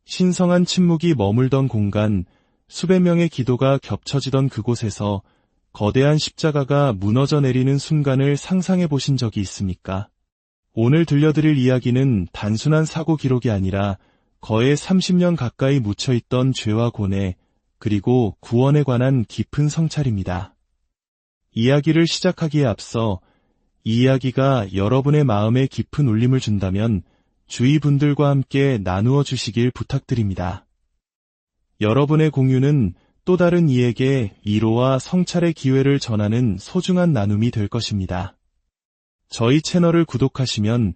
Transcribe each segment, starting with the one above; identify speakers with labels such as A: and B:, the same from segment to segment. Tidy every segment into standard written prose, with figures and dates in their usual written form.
A: 신성한 침묵이 머물던 공간, 수백 명의 기도가 겹쳐지던 그곳에서 거대한 십자가가 무너져 내리는 순간을 상상해 보신 적이 있습니까? 오늘 들려드릴 이야기는 단순한 사고 기록이 아니라 거의 30년 가까이 묻혀있던 죄와 고뇌, 그리고 구원에 관한 깊은 성찰입니다. 이야기를 시작하기에 앞서 이 이야기가 여러분의 마음에 깊은 울림을 준다면 주위 분들과 함께 나누어 주시길 부탁드립니다. 여러분의 공유는 또 다른 이에게 위로와 성찰의 기회를 전하는 소중한 나눔이 될 것입니다. 저희 채널을 구독하시면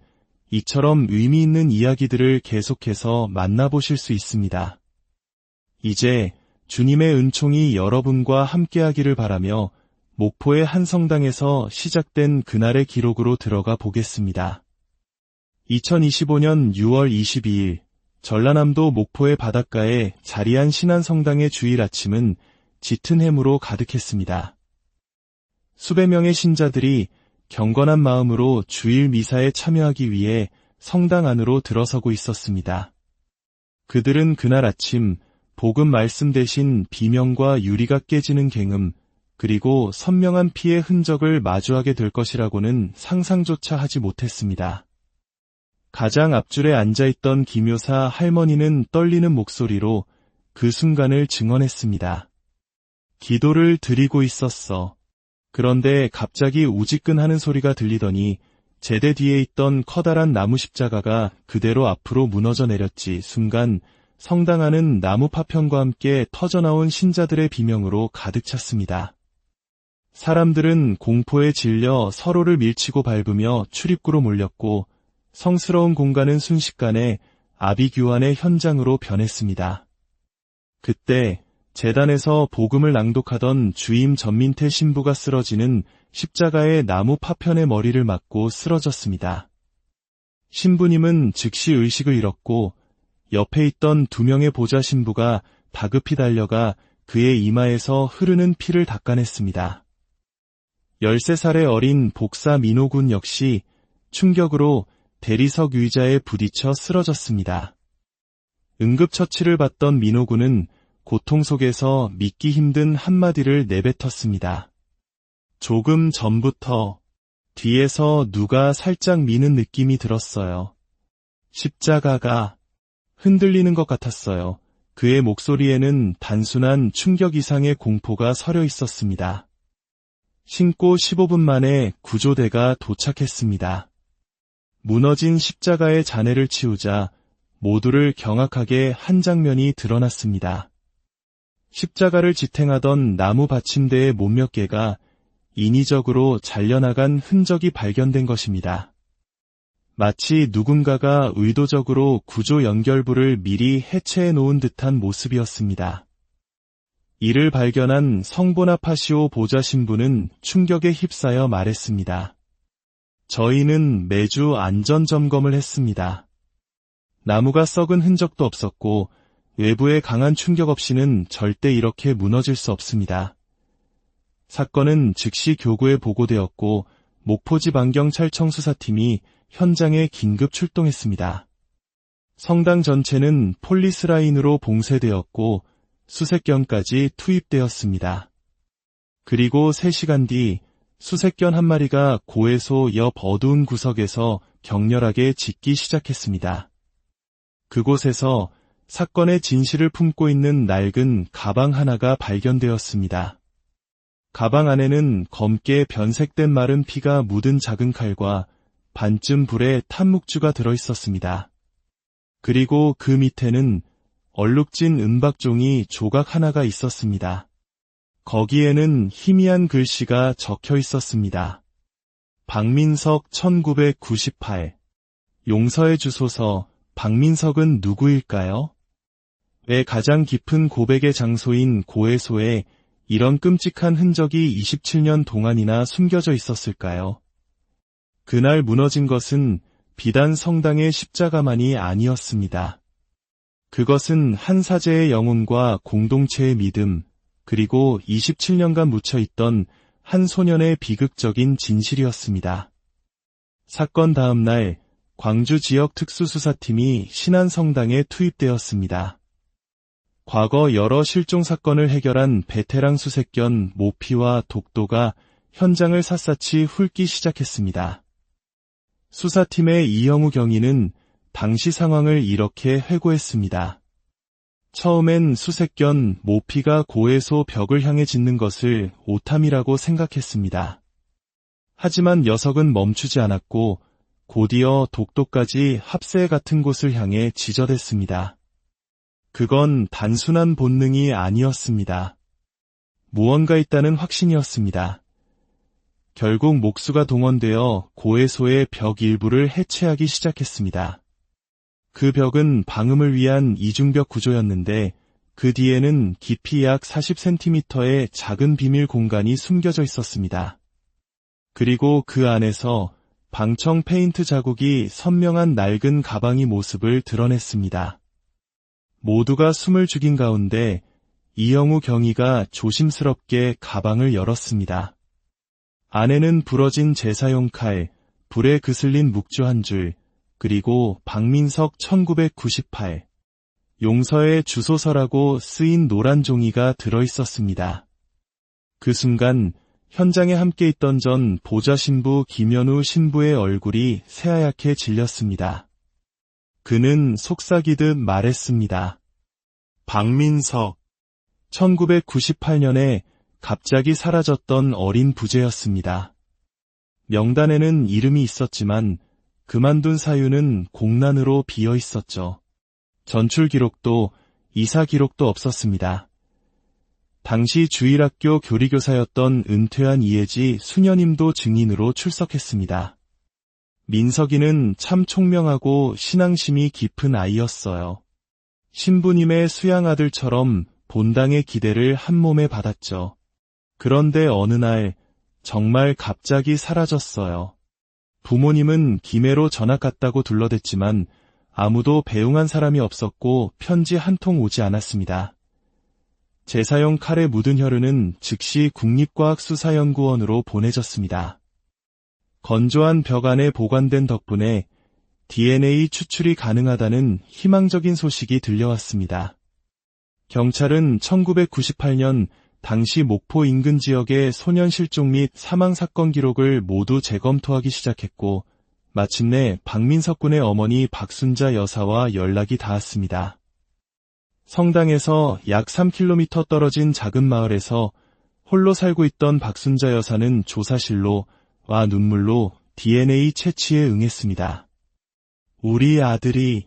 A: 이처럼 의미 있는 이야기들을 계속해서 만나보실 수 있습니다. 이제 주님의 은총이 여러분과 함께하기를 바라며 목포의 한 성당에서 시작된 그날의 기록으로 들어가 보겠습니다. 2025년 6월 22일 전라남도 목포의 바닷가에 자리한 신안성당의 주일 아침은 짙은 해무로 가득했습니다. 수백 명의 신자들이 경건한 마음으로 주일 미사에 참여하기 위해 성당 안으로 들어서고 있었습니다. 그들은 그날 아침 복음 말씀 대신 비명과 유리가 깨지는 갱음, 그리고 선명한 피의 흔적을 마주하게 될 것이라고는 상상조차 하지 못했습니다. 가장 앞줄에 앉아있던 김효사 할머니는 떨리는 목소리로 그 순간을 증언했습니다. 기도를 드리고 있었어. 그런데 갑자기 우지끈하는 소리가 들리더니 제대 뒤에 있던 커다란 나무 십자가가 그대로 앞으로 무너져 내렸지. 순간 성당 안은 나무 파편과 함께 터져나온 신자들의 비명으로 가득 찼습니다. 사람들은 공포에 질려 서로를 밀치고 밟으며 출입구로 몰렸고 성스러운 공간은 순식간에 아비규환의 현장으로 변했습니다. 그때 제단에서 복음을 낭독하던 주임 전민태 신부가 쓰러지는 십자가의 나무 파편의 머리를 맞고 쓰러졌습니다. 신부님은 즉시 의식을 잃었고 옆에 있던 2명의 보좌 신부가 다급히 달려가 그의 이마에서 흐르는 피를 닦아냈습니다. 13살의 어린 복사 민호군 역시 충격으로 대리석 의자에 부딪혀 쓰러졌습니다. 응급처치를 받던 민호군은 고통 속에서 믿기 힘든 한마디를 내뱉었습니다. 조금 전부터 뒤에서 누가 살짝 미는 느낌이 들었어요. 십자가가 흔들리는 것 같았어요. 그의 목소리에는 단순한 충격 이상의 공포가 서려 있었습니다. 신고 15분 만에 구조대가 도착했습니다. 무너진 십자가의 잔해를 치우자 모두를 경악하게 한 장면이 드러났습니다. 십자가를 지탱하던 나무 받침대의 못몇 개가 인위적으로 잘려나간 흔적이 발견된 것입니다. 마치 누군가가 의도적으로 구조 연결부를 미리 해체해 놓은 듯한 모습이었습니다. 이를 발견한 성보나파시오 보좌 신부는 충격에 휩싸여 말했습니다. 저희는 매주 안전점검을 했습니다. 나무가 썩은 흔적도 없었고 외부의 강한 충격 없이는 절대 이렇게 무너질 수 없습니다. 사건은 즉시 교구에 보고되었고 목포지방경찰청 수사팀이 현장에 긴급 출동했습니다. 성당 전체는 폴리스라인으로 봉쇄되었고 수색견까지 투입되었습니다. 그리고 3시간 뒤 수색견 한 마리가 고해소 옆 어두운 구석에서 격렬하게 짖기 시작했습니다. 그곳에서 사건의 진실을 품고 있는 낡은 가방 하나가 발견되었습니다. 가방 안에는 검게 변색된 마른 피가 묻은 작은 칼과 반쯤 불의 탄묵주가 들어있었습니다. 그리고 그 밑에는 얼룩진 은박종이 조각 하나가 있었습니다. 거기에는 희미한 글씨가 적혀 있었습니다. 박민석 1998. 용서해 주소서. 박민석은 누구일까요? 왜 가장 깊은 고백의 장소인 고해소에 이런 끔찍한 흔적이 27년 동안이나 숨겨져 있었을까요? 그날 무너진 것은 비단 성당의 십자가만이 아니었습니다. 그것은 한 사제의 영혼과 공동체의 믿음, 그리고 27년간 묻혀있던 한 소년의 비극적인 진실이었습니다. 사건 다음 날 광주 지역 특수수사팀이 신안성당에 투입되었습니다. 과거 여러 실종 사건을 해결한 베테랑 수색견 모피와 독도가 현장을 샅샅이 훑기 시작했습니다. 수사팀의 이영우 경위는 당시 상황을 이렇게 회고했습니다. 처음엔 수색견 모피가 고해소 벽을 향해 짖는 것을 오탐이라고 생각했습니다. 하지만 녀석은 멈추지 않았고 곧이어 독도까지 합새 같은 곳을 향해 짖어댔습니다. 그건 단순한 본능이 아니었습니다. 무언가 있다는 확신이었습니다. 결국 목수가 동원되어 고해소의 벽 일부를 해체하기 시작했습니다. 그 벽은 방음을 위한 이중벽 구조였는데 그 뒤에는 깊이 약 40cm의 작은 비밀 공간이 숨겨져 있었습니다. 그리고 그 안에서 방청 페인트 자국이 선명한 낡은 가방이 모습을 드러냈습니다. 모두가 숨을 죽인 가운데 이영우 경위가 조심스럽게 가방을 열었습니다. 안에는 부러진 제사용 칼, 불에 그슬린 묵주 한 줄, 그리고 박민석 1998 용서의 주소서라고 쓰인 노란 종이가 들어있었습니다. 그 순간 현장에 함께 있던 전 보좌 신부 김현우 신부의 얼굴이 새하얗게 질렸습니다. 그는 속삭이듯 말했습니다. 박민석. 1998년에 갑자기 사라졌던 어린 부재였습니다. 명단에는 이름이 있었지만 그만둔 사유는 공란으로 비어 있었죠. 전출 기록도 이사 기록도 없었습니다. 당시 주일학교 교리교사였던 은퇴한 이혜지 수녀님도 증인으로 출석했습니다. 민석이는 참 총명하고 신앙심이 깊은 아이였어요. 신부님의 수양아들처럼 본당의 기대를 한몸에 받았죠. 그런데 어느 날 정말 갑자기 사라졌어요. 부모님은 김해로 전학 갔다고 둘러댔지만 아무도 배웅한 사람이 없었고 편지 한 통 오지 않았습니다. 제사용 칼에 묻은 혈흔은 즉시 국립과학수사연구원으로 보내졌습니다. 건조한 벽 안에 보관된 덕분에 DNA 추출이 가능하다는 희망적인 소식이 들려왔습니다. 경찰은 1998년 당시 목포 인근 지역의 소년 실종 및 사망 사건 기록을 모두 재검토하기 시작했고 마침내 박민석 군의 어머니 박순자 여사와 연락이 닿았습니다. 성당에서 약 3km 떨어진 작은 마을에서 홀로 살고 있던 박순자 여사는 조사실로 와 눈물로 DNA 채취에 응했습니다. 우리 아들이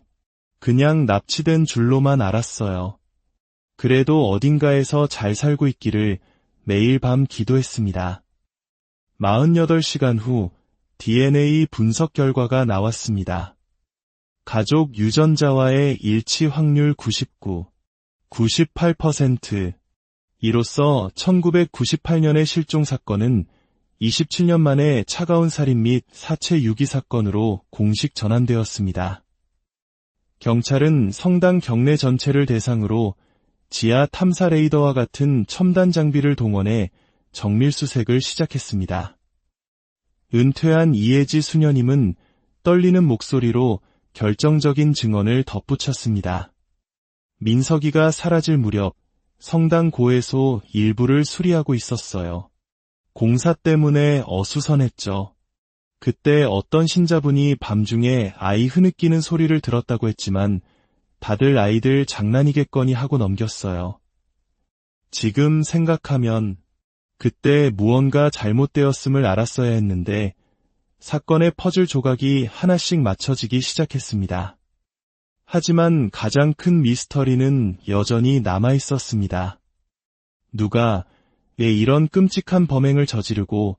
A: 그냥 납치된 줄로만 알았어요. 그래도 어딘가에서 잘 살고 있기를 매일 밤 기도했습니다. 48시간 후 DNA 분석 결과가 나왔습니다. 가족 유전자와의 일치 확률 98%. 이로써 1998년의 실종 사건은 27년 만에 차가운 살인 및 사체 유기 사건으로 공식 전환되었습니다. 경찰은 성당 경내 전체를 대상으로 지하 탐사 레이더와 같은 첨단 장비를 동원해 정밀 수색을 시작했습니다. 은퇴한 이혜지 수녀님은 떨리는 목소리로 결정적인 증언을 덧붙였습니다. 민석이가 사라질 무렵 성당 고해소 일부를 수리하고 있었어요. 공사 때문에 어수선했죠. 그때 어떤 신자분이 밤중에 아이 흐느끼는 소리를 들었다고 했지만 다들 아이들 장난이겠거니 하고 넘겼어요. 지금 생각하면 그때 무언가 잘못되었음을 알았어야 했는데 사건의 퍼즐 조각이 하나씩 맞춰지기 시작했습니다. 하지만 가장 큰 미스터리는 여전히 남아있었습니다. 누가 왜 이런 끔찍한 범행을 저지르고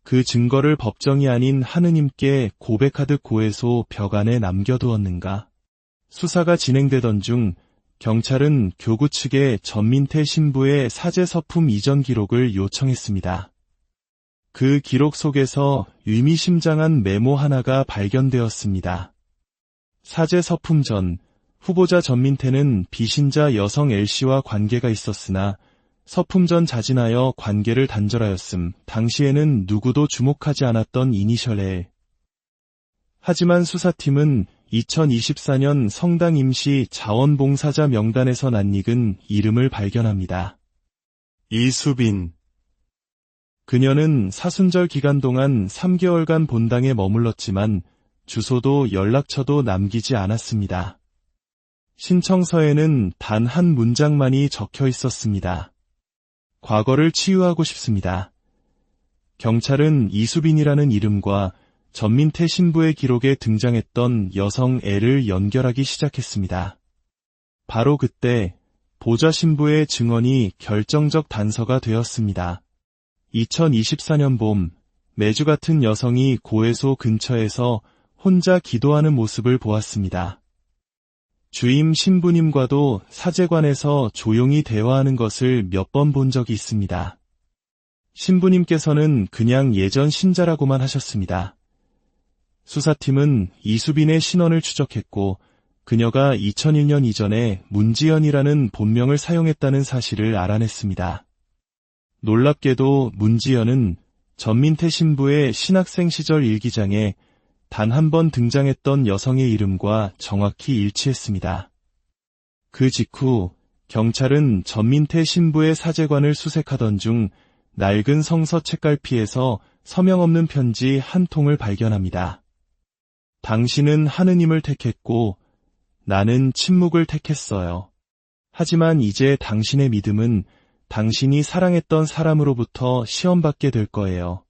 A: 그 증거를 법정이 아닌 하느님께 고백하듯 고해소 벽 안에 남겨두었는가? 수사가 진행되던 중 경찰은 교구 측에 전민태 신부의 사제 서품 이전 기록을 요청했습니다. 그 기록 속에서 의미심장한 메모 하나가 발견되었습니다. 사제 서품 전 후보자 전민태는 비신자 여성 L씨와 관계가 있었으나 서품 전 자진하여 관계를 단절하였음. 당시에는 누구도 주목하지 않았던 이니셜 L. 하지만 수사팀은 2024년 성당 임시 자원봉사자 명단에서 낯익은 이름을 발견합니다. 이수빈. 그녀는 사순절 기간 동안 3개월간 본당에 머물렀지만 주소도 연락처도 남기지 않았습니다. 신청서에는 단 한 문장만이 적혀 있었습니다. 과거를 치유하고 싶습니다. 경찰은 이수빈이라는 이름과 전민태 신부의 기록에 등장했던 여성 L을 연결하기 시작했습니다. 바로 그때 보좌 신부의 증언이 결정적 단서가 되었습니다. 2024년 봄, 매주 같은 여성이 고해소 근처에서 혼자 기도하는 모습을 보았습니다. 주임 신부님과도 사제관에서 조용히 대화하는 것을 몇 번 본 적이 있습니다. 신부님께서는 그냥 예전 신자라고만 하셨습니다. 수사팀은 이수빈의 신원을 추적했고 그녀가 2001년 이전에 문지연이라는 본명을 사용했다는 사실을 알아냈습니다. 놀랍게도 문지연은 전민태 신부의 신학생 시절 일기장에 단 한 번 등장했던 여성의 이름과 정확히 일치했습니다. 그 직후 경찰은 전민태 신부의 사제관을 수색하던 중 낡은 성서 책갈피에서 서명 없는 편지 한 통을 발견합니다. 당신은 하느님을 택했고 나는 침묵을 택했어요. 하지만 이제 당신의 믿음은 당신이 사랑했던 사람으로부터 시험받게 될 거예요.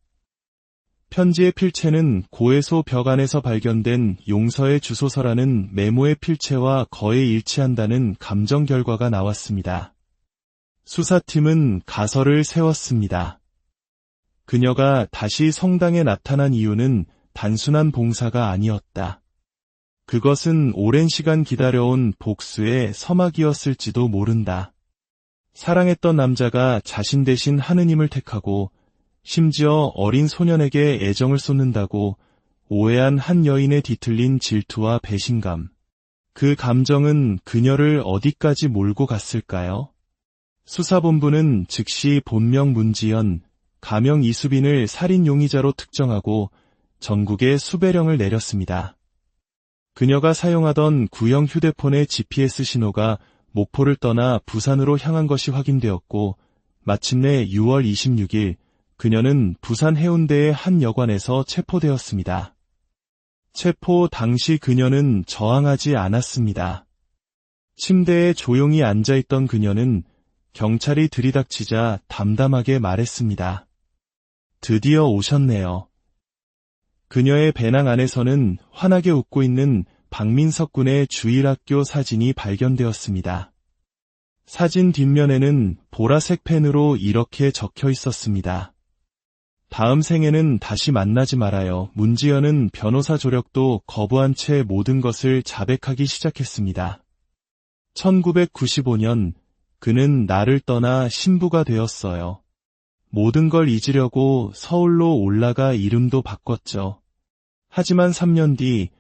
A: 편지의 필체는 고해소 벽 안에서 발견된 용서의 주소서라는 메모의 필체와 거의 일치한다는 감정 결과가 나왔습니다. 수사팀은 가설을 세웠습니다. 그녀가 다시 성당에 나타난 이유는 단순한 봉사가 아니었다. 그것은 오랜 시간 기다려온 복수의 서막이었을지도 모른다. 사랑했던 남자가 자신 대신 하느님을 택하고 심지어 어린 소년에게 애정을 쏟는다고 오해한 한 여인의 뒤틀린 질투와 배신감. 그 감정은 그녀를 어디까지 몰고 갔을까요? 수사본부는 즉시 본명 문지연, 가명 이수빈을 살인 용의자로 특정하고 전국에 수배령을 내렸습니다. 그녀가 사용하던 구형 휴대폰의 GPS 신호가 목포를 떠나 부산으로 향한 것이 확인되었고 마침내 6월 26일 그녀는 부산 해운대의 한 여관에서 체포되었습니다. 체포 당시 그녀는 저항하지 않았습니다. 침대에 조용히 앉아있던 그녀는 경찰이 들이닥치자 담담하게 말했습니다. 드디어 오셨네요. 그녀의 배낭 안에서는 환하게 웃고 있는 박민석 군의 주일학교 사진이 발견되었습니다. 사진 뒷면에는 보라색 펜으로 이렇게 적혀 있었습니다. 다음 생에는 다시 만나지 말아요. 문지연은 변호사 조력도 거부한 채 모든 것을 자백하기 시작했습니다. 1995년 그는 나를 떠나 신부가 되었어요. 모든 걸 잊으려고 서울로 올라가 이름도 바꿨죠. 하지만 3년 뒤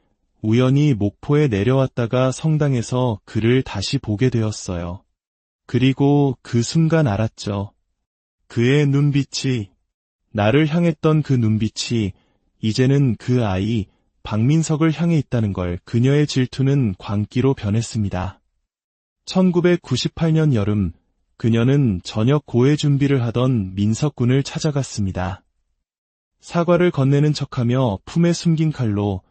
A: 우연히 목포에 내려왔다가 성당에서 그를 다시 보게 되었어요. 그리고 그 순간 알았죠. 그의 눈빛이, 나를 향했던 그 눈빛이 이제는 그 아이 박민석을 향해 있다는 걸. 그녀의 질투는 광기로 변했습니다. 1998년 여름 그녀는 저녁 고해 준비를 하던 민석 군을 찾아갔습니다. 사과를 건네는 척하며 품에 숨긴 칼로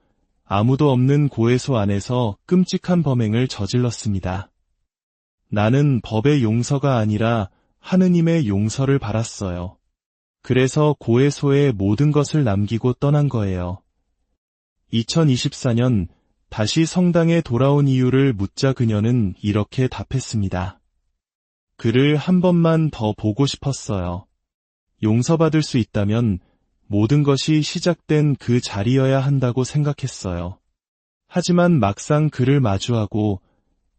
A: 아무도 없는 고해소 안에서 끔찍한 범행을 저질렀습니다. 나는 법의 용서가 아니라 하느님의 용서를 바랐어요. 그래서 고해소에 모든 것을 남기고 떠난 거예요. 2024년 다시 성당에 돌아온 이유를 묻자 그녀는 이렇게 답했습니다. 그를 한 번만 더 보고 싶었어요. 용서받을 수 있다면 모든 것이 시작된 그 자리여야 한다고 생각했어요. 하지만 막상 그를 마주하고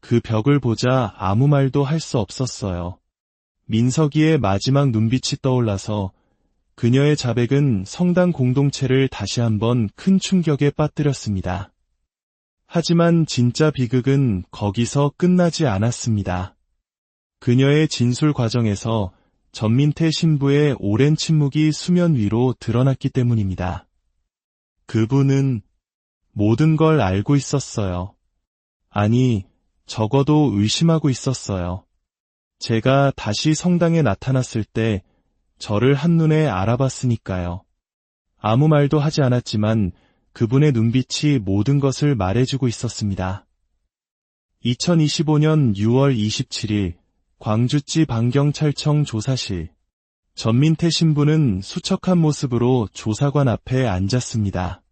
A: 그 벽을 보자 아무 말도 할 수 없었어요. 민석이의 마지막 눈빛이 떠올라서 그녀의 자백은 성당 공동체를 다시 한번 큰 충격에 빠뜨렸습니다. 하지만 진짜 비극은 거기서 끝나지 않았습니다. 그녀의 진술 과정에서 전민태 신부의 오랜 침묵이 수면 위로 드러났기 때문입니다. 그분은 모든 걸 알고 있었어요. 아니, 적어도 의심하고 있었어요. 제가 다시 성당에 나타났을 때 저를 한눈에 알아봤으니까요. 아무 말도 하지 않았지만 그분의 눈빛이 모든 것을 말해주고 있었습니다. 2025년 6월 27일 광주지 방경찰청 조사실. 전민태 신부는 수척한 모습으로 조사관 앞에 앉았습니다.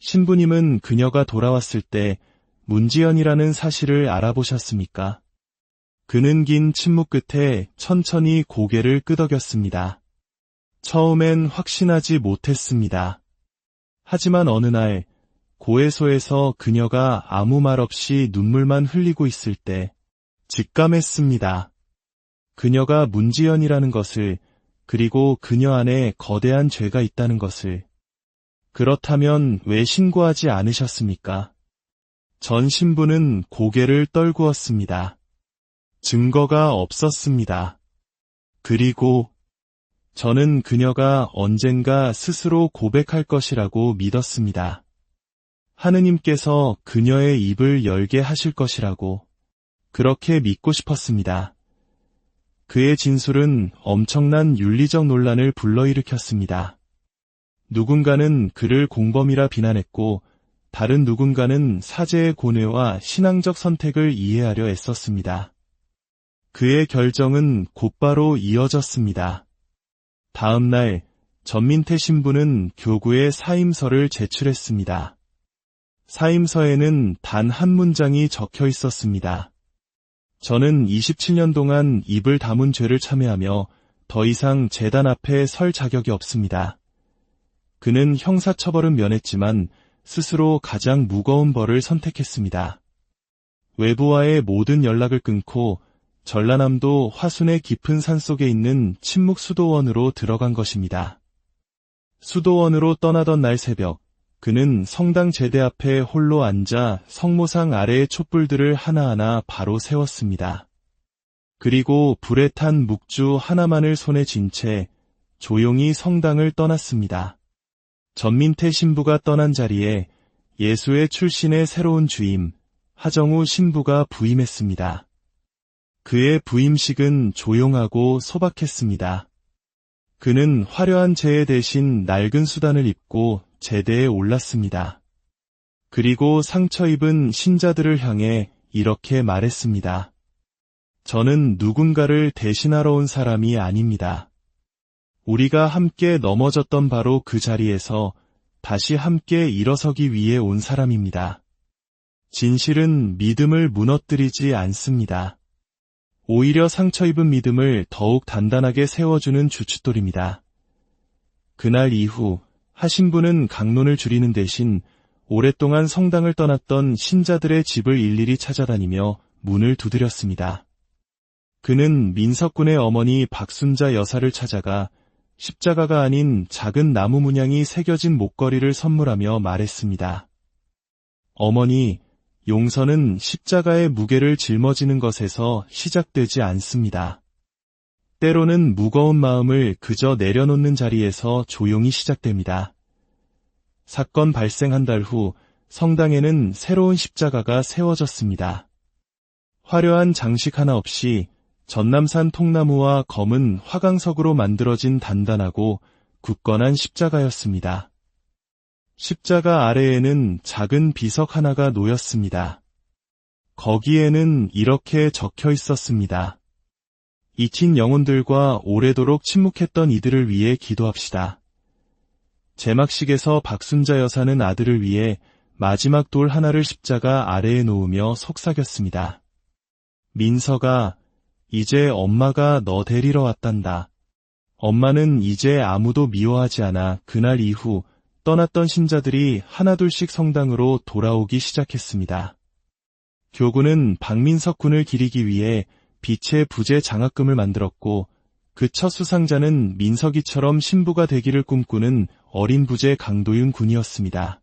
A: 신부님은 그녀가 돌아왔을 때 문지연이라는 사실을 알아보셨습니까? 그는 긴 침묵 끝에 천천히 고개를 끄덕였습니다. 처음엔 확신하지 못했습니다. 하지만 어느 날 고해소에서 그녀가 아무 말 없이 눈물만 흘리고 있을 때 직감했습니다. 그녀가 문지연이라는 것을, 그리고 그녀 안에 거대한 죄가 있다는 것을. 그렇다면 왜 신고하지 않으셨습니까? 전 신부는 고개를 떨구었습니다. 증거가 없었습니다. 그리고 저는 그녀가 언젠가 스스로 고백할 것이라고 믿었습니다. 하느님께서 그녀의 입을 열게 하실 것이라고 그렇게 믿고 싶었습니다. 그의 진술은 엄청난 윤리적 논란을 불러일으켰습니다. 누군가는 그를 공범이라 비난했고 다른 누군가는 사제의 고뇌와 신앙적 선택을 이해하려 애썼습니다. 그의 결정은 곧바로 이어졌습니다. 다음 날 전민태 신부는 교구에 사임서를 제출했습니다. 사임서에는 단 한 문장이 적혀 있었습니다. 저는 27년 동안 입을 다문 죄를 참회하며 더 이상 제단 앞에 설 자격이 없습니다. 그는 형사처벌은 면했지만 스스로 가장 무거운 벌을 선택했습니다. 외부와의 모든 연락을 끊고 전라남도 화순의 깊은 산속에 있는 침묵 수도원으로 들어간 것입니다. 수도원으로 떠나던 날 새벽, 그는 성당 제대 앞에 홀로 앉아 성모상 아래의 촛불들을 하나하나 바로 세웠습니다. 그리고 불에 탄 묵주 하나만을 손에 쥔 채 조용히 성당을 떠났습니다. 전민태 신부가 떠난 자리에 예수의 출신의 새로운 주임, 하정우 신부가 부임했습니다. 그의 부임식은 조용하고 소박했습니다. 그는 화려한 제에 대신 낡은 수단을 입고 제대에 올랐습니다. 그리고 상처 입은 신자들을 향해 이렇게 말했습니다. 저는 누군가를 대신하러 온 사람이 아닙니다. 우리가 함께 넘어졌던 바로 그 자리에서 다시 함께 일어서기 위해 온 사람입니다. 진실은 믿음을 무너뜨리지 않습니다. 오히려 상처 입은 믿음을 더욱 단단하게 세워주는 주춧돌입니다. 그날 이후 하신부는 강론을 줄이는 대신 오랫동안 성당을 떠났던 신자들의 집을 일일이 찾아다니며 문을 두드렸습니다. 그는 민석군의 어머니 박순자 여사를 찾아가 십자가가 아닌 작은 나무 문양이 새겨진 목걸이를 선물하며 말했습니다. 어머니, 용서는 십자가의 무게를 짊어지는 것에서 시작되지 않습니다. 때로는 무거운 마음을 그저 내려놓는 자리에서 조용히 시작됩니다. 사건 발생 한 달 후 성당에는 새로운 십자가가 세워졌습니다. 화려한 장식 하나 없이 전남산 통나무와 검은 화강석으로 만들어진 단단하고 굳건한 십자가였습니다. 십자가 아래에는 작은 비석 하나가 놓였습니다. 거기에는 이렇게 적혀 있었습니다. 잊힌 영혼들과 오래도록 침묵했던 이들을 위해 기도합시다. 제막식에서 박순자 여사는 아들을 위해 마지막 돌 하나를 십자가 아래에 놓으며 속삭였습니다. 민서가, 이제 엄마가 너 데리러 왔단다. 엄마는 이제 아무도 미워하지 않아. 그날 이후 떠났던 신자들이 하나둘씩 성당으로 돌아오기 시작했습니다. 교구는 박민석 군을 기리기 위해 빛의 부재 장학금을 만들었고 그 첫 수상자는 민석이처럼 신부가 되기를 꿈꾸는 어린 부재 강도윤 군이었습니다.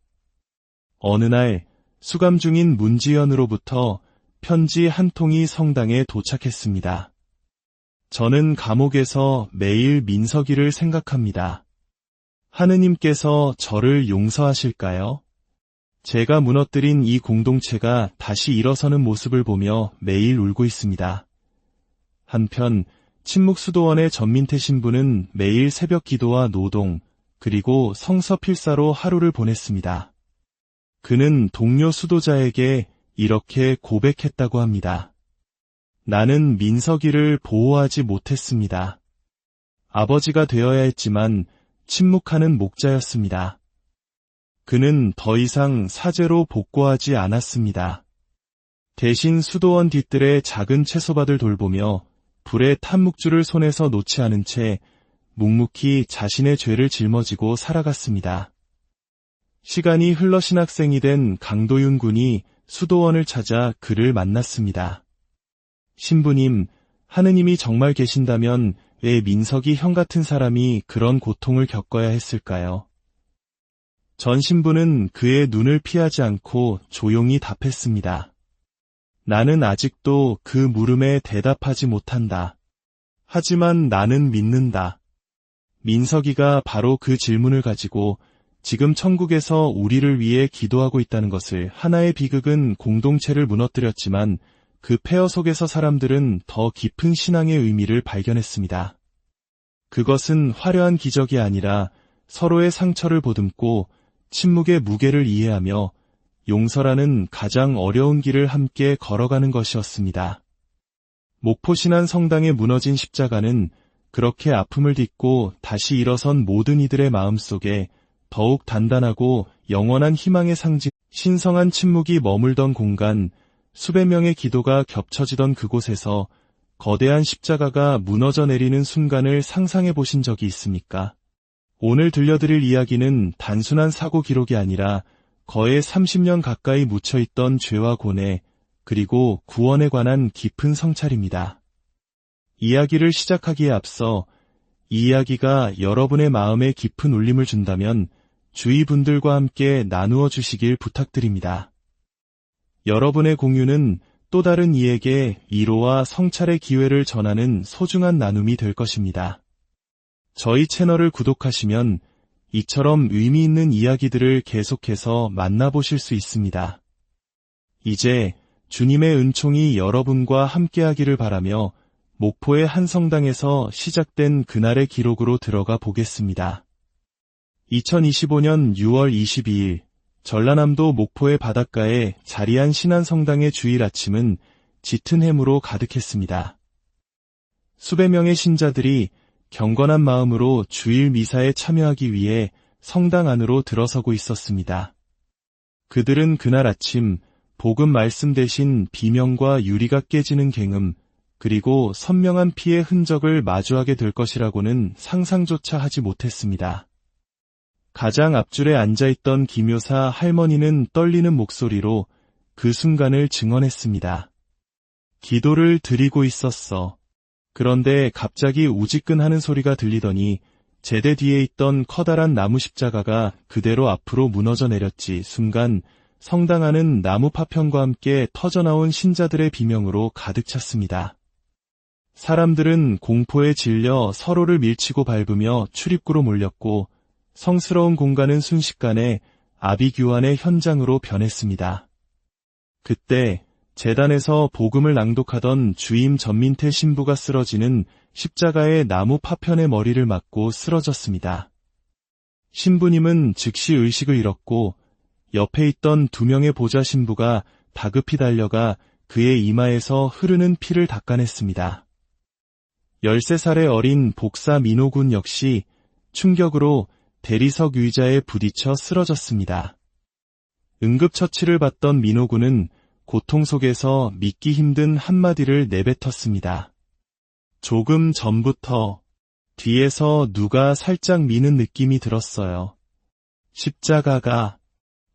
A: 어느 날 수감 중인 문지연으로부터 편지 한 통이 성당에 도착했습니다. 저는 감옥에서 매일 민석이를 생각합니다. 하느님께서 저를 용서하실까요? 제가 무너뜨린 이 공동체가 다시 일어서는 모습을 보며 매일 울고 있습니다. 한편 침묵수도원의 전민태 신부는 매일 새벽 기도와 노동, 그리고 성서 필사로 하루를 보냈습니다. 그는 동료 수도자에게 이렇게 고백했다고 합니다. 나는 민석이를 보호하지 못했습니다. 아버지가 되어야 했지만 침묵하는 목자였습니다. 그는 더 이상 사제로 복고하지 않았습니다. 대신 수도원 뒤뜰의 작은 채소밭을 돌보며 불의 탄묵줄을 손에서 놓지 않은 채 묵묵히 자신의 죄를 짊어지고 살아갔습니다. 시간이 흘러 신학생이 된 강도윤 군이 수도원을 찾아 그를 만났습니다. 신부님, 하느님이 정말 계신다면 왜 민석이 형 같은 사람이 그런 고통을 겪어야 했을까요? 전 신부는 그의 눈을 피하지 않고 조용히 답했습니다. 나는 아직도 그 물음에 대답하지 못한다. 하지만 나는 믿는다. 민석이가 바로 그 질문을 가지고 지금 천국에서 우리를 위해 기도하고 있다는 것을 하나의 비극은 공동체를 무너뜨렸지만 그 폐허 속에서 사람들은 더 깊은 신앙의 의미를 발견했습니다. 그것은 화려한 기적이 아니라 서로의 상처를 보듬고 침묵의 무게를 이해하며 용서라는 가장 어려운 길을 함께 걸어가는 것이었습니다. 목포신안 성당에 무너진 십자가는 그렇게 아픔을 딛고 다시 일어선 모든 이들의 마음속에 더욱 단단하고 영원한 희망의 상징, 신성한 침묵이 머물던 공간, 수백 명의 기도가 겹쳐지던 그곳에서 거대한 십자가가 무너져 내리는 순간을 상상해 보신 적이 있습니까? 오늘 들려드릴 이야기는 단순한 사고 기록이 아니라 거의 30년 가까이 묻혀있던 죄와 고뇌, 그리고 구원에 관한 깊은 성찰입니다. 이야기를 시작하기에 앞서 이 이야기가 여러분의 마음에 깊은 울림을 준다면 주위 분들과 함께 나누어 주시길 부탁드립니다. 여러분의 공유는 또 다른 이에게 위로와 성찰의 기회를 전하는 소중한 나눔이 될 것입니다. 저희 채널을 구독하시면 이처럼 의미 있는 이야기들을 계속해서 만나보실 수 있습니다. 이제 주님의 은총이 여러분과 함께하기를 바라며 목포의 한 성당에서 시작된 그날의 기록으로 들어가 보겠습니다. 2025년 6월 22일 전라남도 목포의 바닷가에 자리한 신안성당의 주일 아침은 짙은 해무로 가득했습니다. 수백 명의 신자들이 경건한 마음으로 주일 미사에 참여하기 위해 성당 안으로 들어서고 있었습니다. 그들은 그날 아침 복음 말씀 대신 비명과 유리가 깨지는 갱음, 그리고 선명한 피의 흔적을 마주하게 될 것이라고는 상상조차 하지 못했습니다. 가장 앞줄에 앉아있던 김효사 할머니는 떨리는 목소리로 그 순간을 증언했습니다. 기도를 드리고 있었어. 그런데 갑자기 우지끈하는 소리가 들리더니 제대 뒤에 있던 커다란 나무 십자가가 그대로 앞으로 무너져 내렸지. 순간 성당 안은 나무 파편과 함께 터져나온 신자들의 비명으로 가득 찼습니다. 사람들은 공포에 질려 서로를 밀치고 밟으며 출입구로 몰렸고 성스러운 공간은 순식간에 아비규환의 현장으로 변했습니다. 그때 제단에서 복음을 낭독하던 주임 전민태 신부가 쓰러지는 십자가의 나무 파편의 머리를 맞고 쓰러졌습니다. 신부님은 즉시 의식을 잃었고 옆에 있던 두 명의 보좌 신부가 다급히 달려가 그의 이마에서 흐르는 피를 닦아냈습니다. 13살의 어린 복사 민호군 역시 충격으로 대리석 의자에 부딪혀 쓰러졌습니다. 응급처치를 받던 민호군은 고통 속에서 믿기 힘든 한마디를 내뱉었습니다. 조금 전부터 뒤에서 누가 살짝 미는 느낌이 들었어요. 십자가가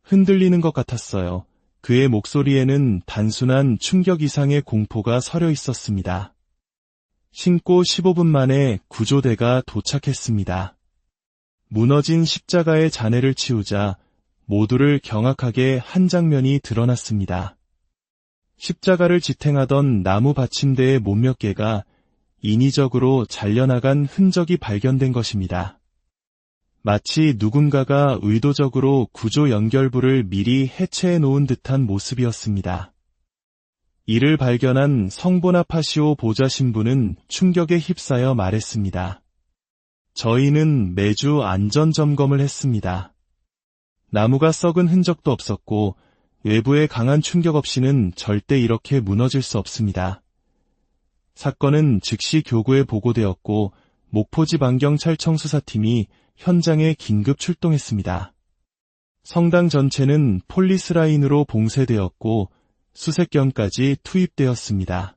A: 흔들리는 것 같았어요. 그의 목소리에는 단순한 충격 이상의 공포가 서려 있었습니다. 신고 15분 만에 구조대가 도착했습니다. 무너진 십자가의 잔해를 치우자 모두를 경악하게 한 장면이 드러났습니다. 십자가를 지탱하던 나무 받침대의 못몇 개가 인위적으로 잘려나간 흔적이 발견된 것입니다. 마치 누군가가 의도적으로 구조 연결부를 미리 해체해 놓은 듯한 모습이었습니다. 이를 발견한 성보나파시오 보좌 신부는 충격에 휩싸여 말했습니다. 저희는 매주 안전 점검을 했습니다. 나무가 썩은 흔적도 없었고 외부의 강한 충격 없이는 절대 이렇게 무너질 수 없습니다. 사건은 즉시 교구에 보고되었고 목포지방경찰청 수사팀이 현장에 긴급 출동했습니다. 성당 전체는 폴리스라인으로 봉쇄되었고 수색견까지 투입되었습니다.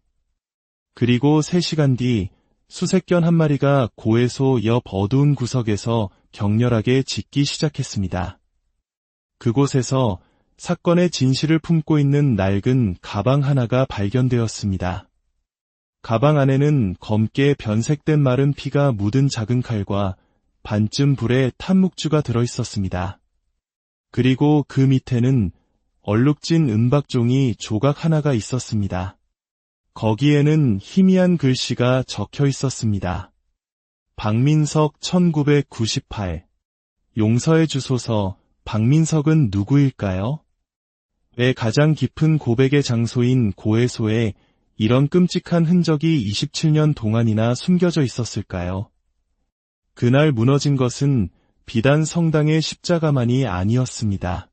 A: 그리고 3시간 뒤 수색견 한 마리가 고해소 옆 어두운 구석에서 격렬하게 짖기 시작했습니다. 그곳에서 사건의 진실을 품고 있는 낡은 가방 하나가 발견되었습니다. 가방 안에는 검게 변색된 마른 피가 묻은 작은 칼과 반쯤 불의 탄묵주가 들어있었습니다. 그리고 그 밑에는 얼룩진 은박종이 조각 하나가 있었습니다. 거기에는 희미한 글씨가 적혀 있었습니다. 박민석 1998. 용서해 주소서. 박민석은 누구일까요? 왜 가장 깊은 고백의 장소인 고해소에 이런 끔찍한 흔적이 27년 동안이나 숨겨져 있었을까요? 그날 무너진 것은 비단 성당의 십자가만이 아니었습니다.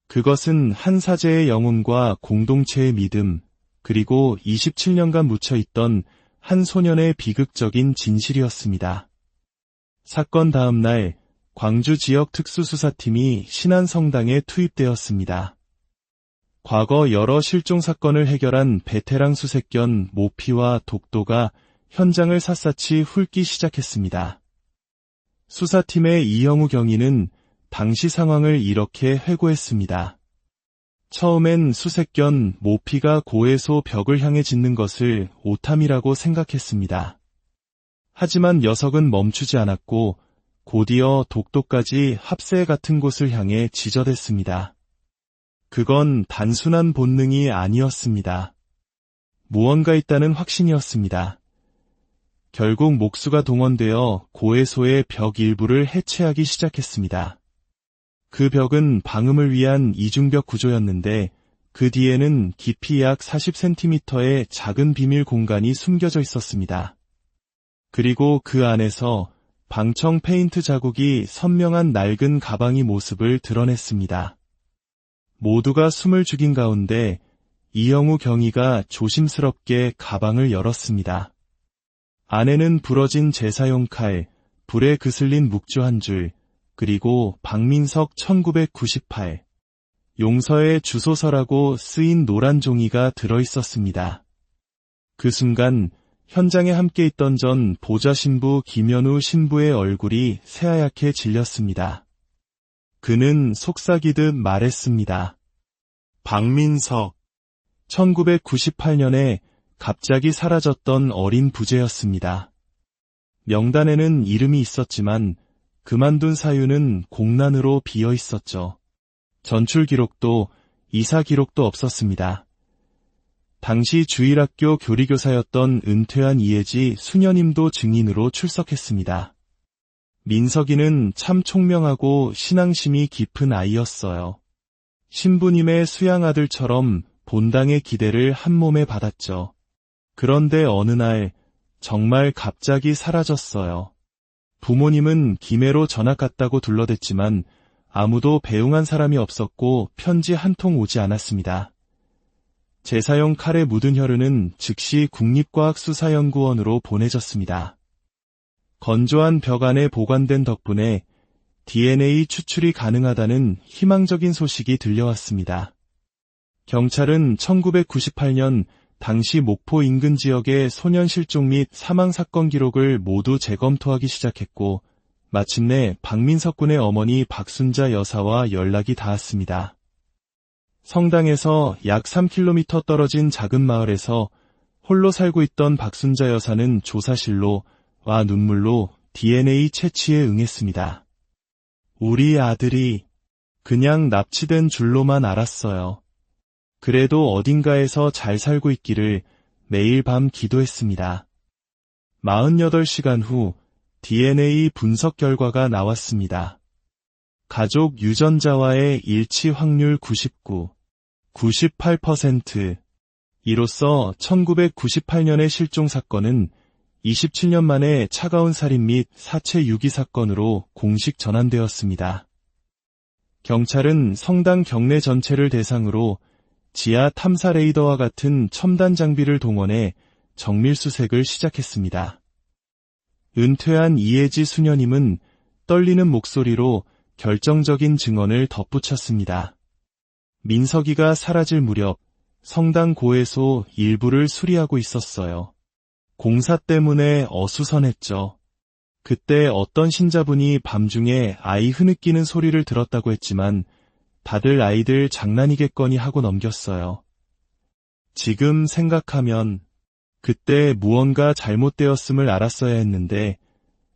A: 그것은 한 사제의 영혼과 공동체의 믿음, 그리고 27년간 묻혀있던 한 소년의 비극적인 진실이었습니다. 사건 다음 날 광주 지역 특수수사팀이 신안성당에 투입되었습니다. 과거 여러 실종 사건을 해결한 베테랑 수색견 모피와 독도가 현장을 샅샅이 훑기 시작했습니다. 수사팀의 이영우 경위는 당시 상황을 이렇게 회고했습니다. 처음엔 수색견 모피가 고해소 벽을 향해 짖는 것을 오탐이라고 생각했습니다. 하지만 녀석은 멈추지 않았고 곧이어 독도까지 합새 같은 곳을 향해 짖어댔습니다. 그건 단순한 본능이 아니었습니다. 무언가 있다는 확신이었습니다. 결국 목수가 동원되어 고해소의 벽 일부를 해체하기 시작했습니다. 그 벽은 방음을 위한 이중벽 구조였는데 그 뒤에는 깊이 약 40cm의 작은 비밀 공간이 숨겨져 있었습니다. 그리고 그 안에서 방청 페인트 자국이 선명한 낡은 가방의 모습을 드러냈습니다. 모두가 숨을 죽인 가운데 이영우 경위가 조심스럽게 가방을 열었습니다. 안에는 부러진 제사용 칼, 불에 그슬린 묵주 한 줄, 그리고 박민석 1998. 용서의 주소서라고 쓰인 노란 종이가 들어있었습니다. 그 순간 현장에 함께 있던 전 보좌 신부 김현우 신부의 얼굴이 새하얗게 질렸습니다. 그는 속삭이듯 말했습니다. 박민석. 1998년에 갑자기 사라졌던 어린 부재였습니다. 명단에는 이름이 있었지만 그만둔 사유는 공란으로 비어 있었죠. 전출 기록도 이사 기록도 없었습니다. 당시 주일학교 교리교사였던 은퇴한 이혜지 수녀님도 증인으로 출석했습니다. 민석이는 참 총명하고 신앙심이 깊은 아이였어요. 신부님의 수양아들처럼 본당의 기대를 한몸에 받았죠. 그런데 어느 날 정말 갑자기 사라졌어요. 부모님은 김해로 전학 갔다고 둘러댔지만 아무도 배웅한 사람이 없었고 편지 한 통 오지 않았습니다. 제사용 칼에 묻은 혈흔은 즉시 국립과학수사연구원으로 보내졌습니다. 건조한 벽 안에 보관된 덕분에 DNA 추출이 가능하다는 희망적인 소식이 들려왔습니다. 경찰은 1998년 당시 목포 인근 지역의 소년 실종 및 사망 사건 기록을 모두 재검토하기 시작했고 마침내 박민석 군의 어머니 박순자 여사와 연락이 닿았습니다. 성당에서 약 3km 떨어진 작은 마을에서 홀로 살고 있던 박순자 여사는 조사실로 와 눈물로 DNA 채취에 응했습니다. 우리 아들이 그냥 납치된 줄로만 알았어요. 그래도 어딘가에서 잘 살고 있기를 매일 밤 기도했습니다. 48시간 후 DNA 분석 결과가 나왔습니다. 가족 유전자와의 일치 확률 99, 98%. 이로써 1998년의 실종 사건은 27년 만에 차가운 살인 및 사체 유기 사건으로 공식 전환되었습니다. 경찰은 성당 경내 전체를 대상으로 지하 탐사 레이더와 같은 첨단 장비를 동원해 정밀 수색을 시작했습니다. 은퇴한 이혜지 수녀님은 떨리는 목소리로 결정적인 증언을 덧붙였습니다. 민석이가 사라질 무렵 성당 고해소 일부를 수리하고 있었어요. 공사 때문에 어수선했죠. 그때 어떤 신자분이 밤중에 아이 흐느끼는 소리를 들었다고 했지만 다들 아이들 장난이겠거니 하고 넘겼어요. 지금 생각하면 그때 무언가 잘못되었음을 알았어야 했는데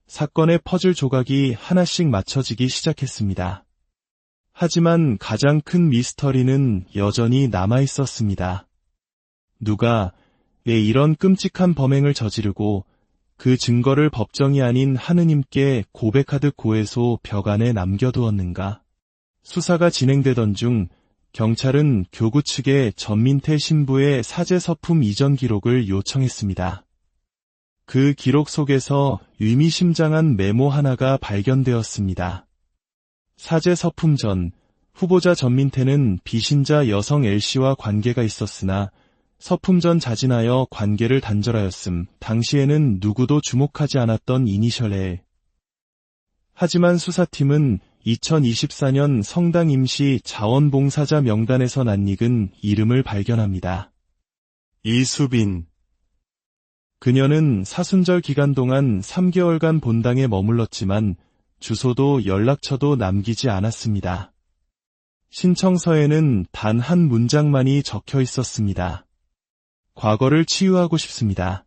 A: 사건의 퍼즐 조각이 하나씩 맞춰지기 시작했습니다. 하지만 가장 큰 미스터리는 여전히 남아있었습니다. 누가 왜 이런 끔찍한 범행을 저지르고 그 증거를 법정이 아닌 하느님께 고백하듯 고해소 벽 안에 남겨두었는가? 수사가 진행되던 중 경찰은 교구 측에 전민태 신부의 사제 서품 이전 기록을 요청했습니다. 그 기록 속에서 의미심장한 메모 하나가 발견되었습니다. 사제 서품 전, 후보자 전민태는 비신자 여성 L씨와 관계가 있었으나 서품 전 자진하여 관계를 단절하였음. 당시에는 누구도 주목하지 않았던 이니셜 L. 하지만 수사팀은 2024년 성당 임시 자원봉사자 명단에서 낯익은 이름을 발견합니다. 이수빈. 그녀는 사순절 기간 동안 3개월간 본당에 머물렀지만 주소도 연락처도 남기지 않았습니다. 신청서에는 단 한 문장만이 적혀 있었습니다. 과거를 치유하고 싶습니다.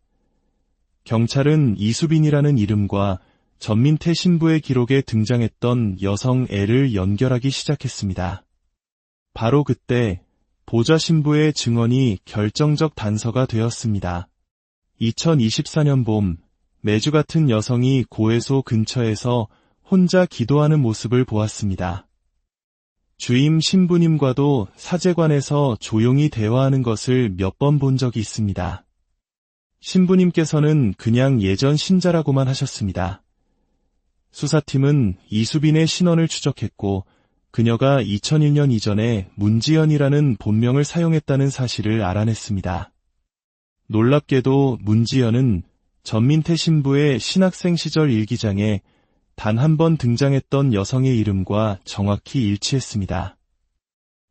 A: 경찰은 이수빈이라는 이름과 전민태 신부의 기록에 등장했던 여성 L을 연결하기 시작했습니다. 바로 그때 보좌 신부의 증언이 결정적 단서가 되었습니다. 2024년 봄, 매주 같은 여성이 고해소 근처에서 혼자 기도하는 모습을 보았습니다. 주임 신부님과도 사제관에서 조용히 대화하는 것을 몇 번 본 적이 있습니다. 신부님께서는 그냥 예전 신자라고만 하셨습니다. 수사팀은 이수빈의 신원을 추적했고 그녀가 2001년 이전에 문지연이라는 본명을 사용했다는 사실을 알아냈습니다. 놀랍게도 문지연은 전민태 신부의 신학생 시절 일기장에 단 한 번 등장했던 여성의 이름과 정확히 일치했습니다.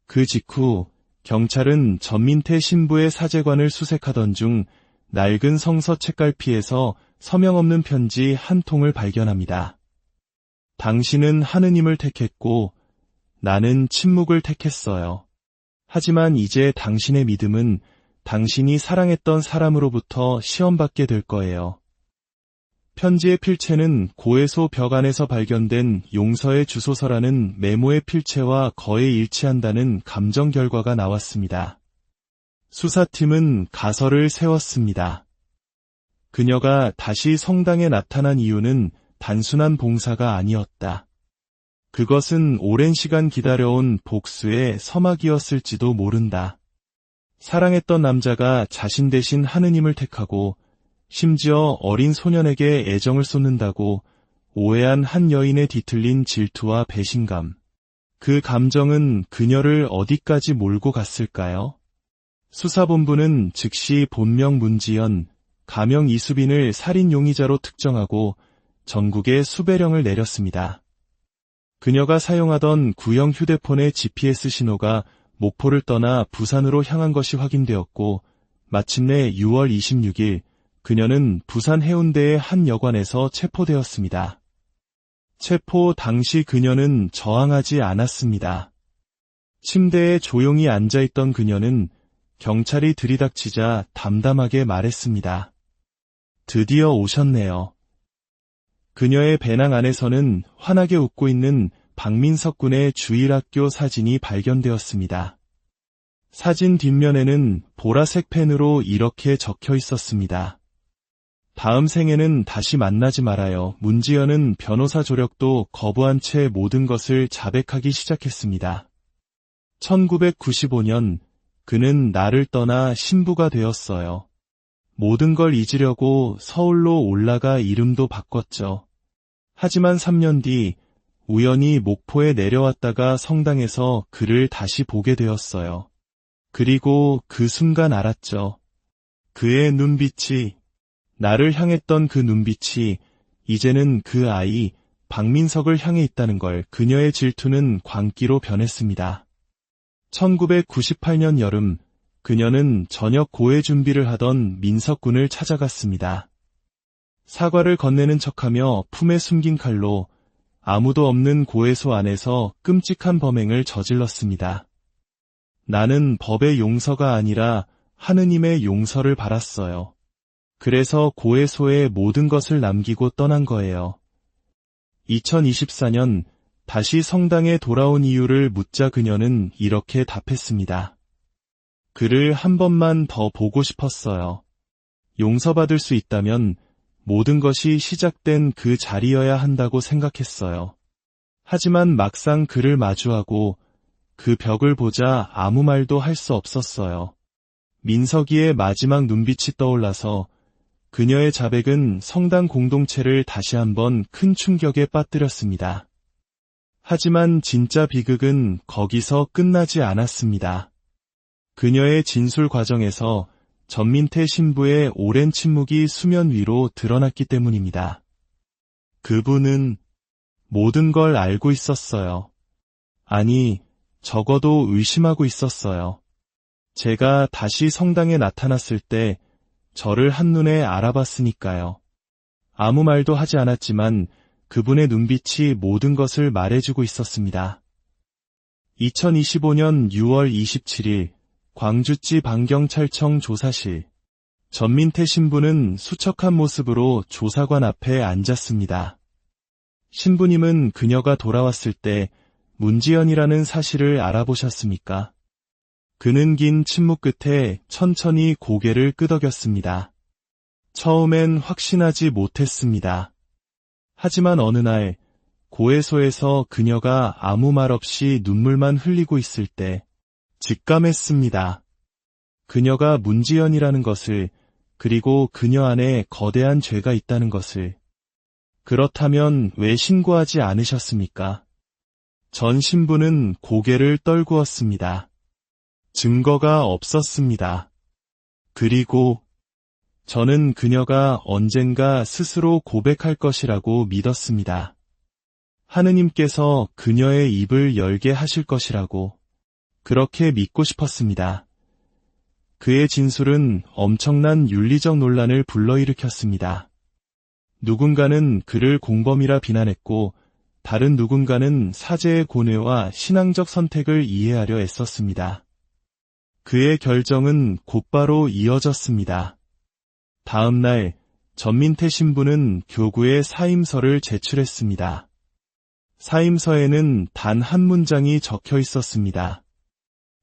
A: 그 직후 경찰은 전민태 신부의 사제관을 수색하던 중 낡은 성서 책갈피에서 서명 없는 편지 한 통을 발견합니다. 당신은 하느님을 택했고 나는 침묵을 택했어요. 하지만 이제 당신의 믿음은 당신이 사랑했던 사람으로부터 시험받게 될 거예요. 편지의 필체는 고해소 벽 안에서 발견된 용서의 주소서라는 메모의 필체와 거의 일치한다는 감정 결과가 나왔습니다. 수사팀은 가설을 세웠습니다. 그녀가 다시 성당에 나타난 이유는 단순한 봉사가 아니었다. 그것은 오랜 시간 기다려온 복수의 서막이었을지도 모른다. 사랑했던 남자가 자신 대신 하느님을 택하고 심지어 어린 소년에게 애정을 쏟는다고 오해한 한 여인의 뒤틀린 질투와 배신감. 그 감정은 그녀를 어디까지 몰고 갔을까요? 수사본부는 즉시 본명 문지연, 가명 이수빈을 살인 용의자로 특정하고 전국에 수배령을 내렸습니다. 그녀가 사용하던 구형 휴대폰의 GPS 신호가 목포를 떠나 부산으로 향한 것이 확인되었고 마침내 6월 26일 그녀는 부산 해운대의 한 여관에서 체포되었습니다. 체포 당시 그녀는 저항하지 않았습니다. 침대에 조용히 앉아있던 그녀는 경찰이 들이닥치자 담담하게 말했습니다. 드디어 오셨네요. 그녀의 배낭 안에서는 환하게 웃고 있는 박민석 군의 주일학교 사진이 발견되었습니다. 사진 뒷면에는 보라색 펜으로 이렇게 적혀 있었습니다. 다음 생에는 다시 만나지 말아요. 문지연은 변호사 조력도 거부한 채 모든 것을 자백하기 시작했습니다. 1995년 그는 나를 떠나 신부가 되었어요. 모든 걸 잊으려고 서울로 올라가 이름도 바꿨죠. 하지만 3년 뒤 우연히 목포에 내려왔다가 성당에서 그를 다시 보게 되었어요. 그리고 그 순간 알았죠. 그의 눈빛이, 나를 향했던 그 눈빛이 이제는 그 아이 박민석을 향해 있다는 걸. 그녀의 질투는 광기로 변했습니다. 1998년 여름 그녀는 저녁 고해 준비를 하던 민석 군을 찾아갔습니다. 사과를 건네는 척하며 품에 숨긴 칼로 아무도 없는 고해소 안에서 끔찍한 범행을 저질렀습니다. 나는 법의 용서가 아니라 하느님의 용서를 바랐어요. 그래서 고해소에 모든 것을 남기고 떠난 거예요. 2024년 다시 성당에 돌아온 이유를 묻자 그녀는 이렇게 답했습니다. 그를 한 번만 더 보고 싶었어요. 용서받을 수 있다면 모든 것이 시작된 그 자리여야 한다고 생각했어요. 하지만 막상 그를 마주하고 그 벽을 보자 아무 말도 할 수 없었어요. 민석이의 마지막 눈빛이 떠올라서 그녀의 자백은 성당 공동체를 다시 한번 큰 충격에 빠뜨렸습니다. 하지만 진짜 비극은 거기서 끝나지 않았습니다. 그녀의 진술 과정에서 전민태 신부의 오랜 침묵이 수면 위로 드러났기 때문입니다. 그분은 모든 걸 알고 있었어요. 아니, 적어도 의심하고 있었어요. 제가 다시 성당에 나타났을 때 저를 한눈에 알아봤으니까요. 아무 말도 하지 않았지만 그분의 눈빛이 모든 것을 말해주고 있었습니다. 2025년 6월 27일 광주지 방경찰청 조사실. 전민태 신부는 수척한 모습으로 조사관 앞에 앉았습니다. 신부님은 그녀가 돌아왔을 때 문지연이라는 사실을 알아보셨습니까? 그는 긴 침묵 끝에 천천히 고개를 끄덕였습니다. 처음엔 확신하지 못했습니다. 하지만 어느 날 고해소에서 그녀가 아무 말 없이 눈물만 흘리고 있을 때 직감했습니다. 그녀가 문지연이라는 것을, 그리고 그녀 안에 거대한 죄가 있다는 것을. 그렇다면 왜 신고하지 않으셨습니까? 전 신부는 고개를 떨구었습니다. 증거가 없었습니다. 그리고 저는 그녀가 언젠가 스스로 고백할 것이라고 믿었습니다. 하느님께서 그녀의 입을 열게 하실 것이라고 그렇게 믿고 싶었습니다. 그의 진술은 엄청난 윤리적 논란을 불러일으켰습니다. 누군가는 그를 공범이라 비난했고 다른 누군가는 사제의 고뇌와 신앙적 선택을 이해하려 애썼습니다. 그의 결정은 곧바로 이어졌습니다. 다음 날 전민태 신부는 교구에 사임서를 제출했습니다. 사임서에는 단 한 문장이 적혀 있었습니다.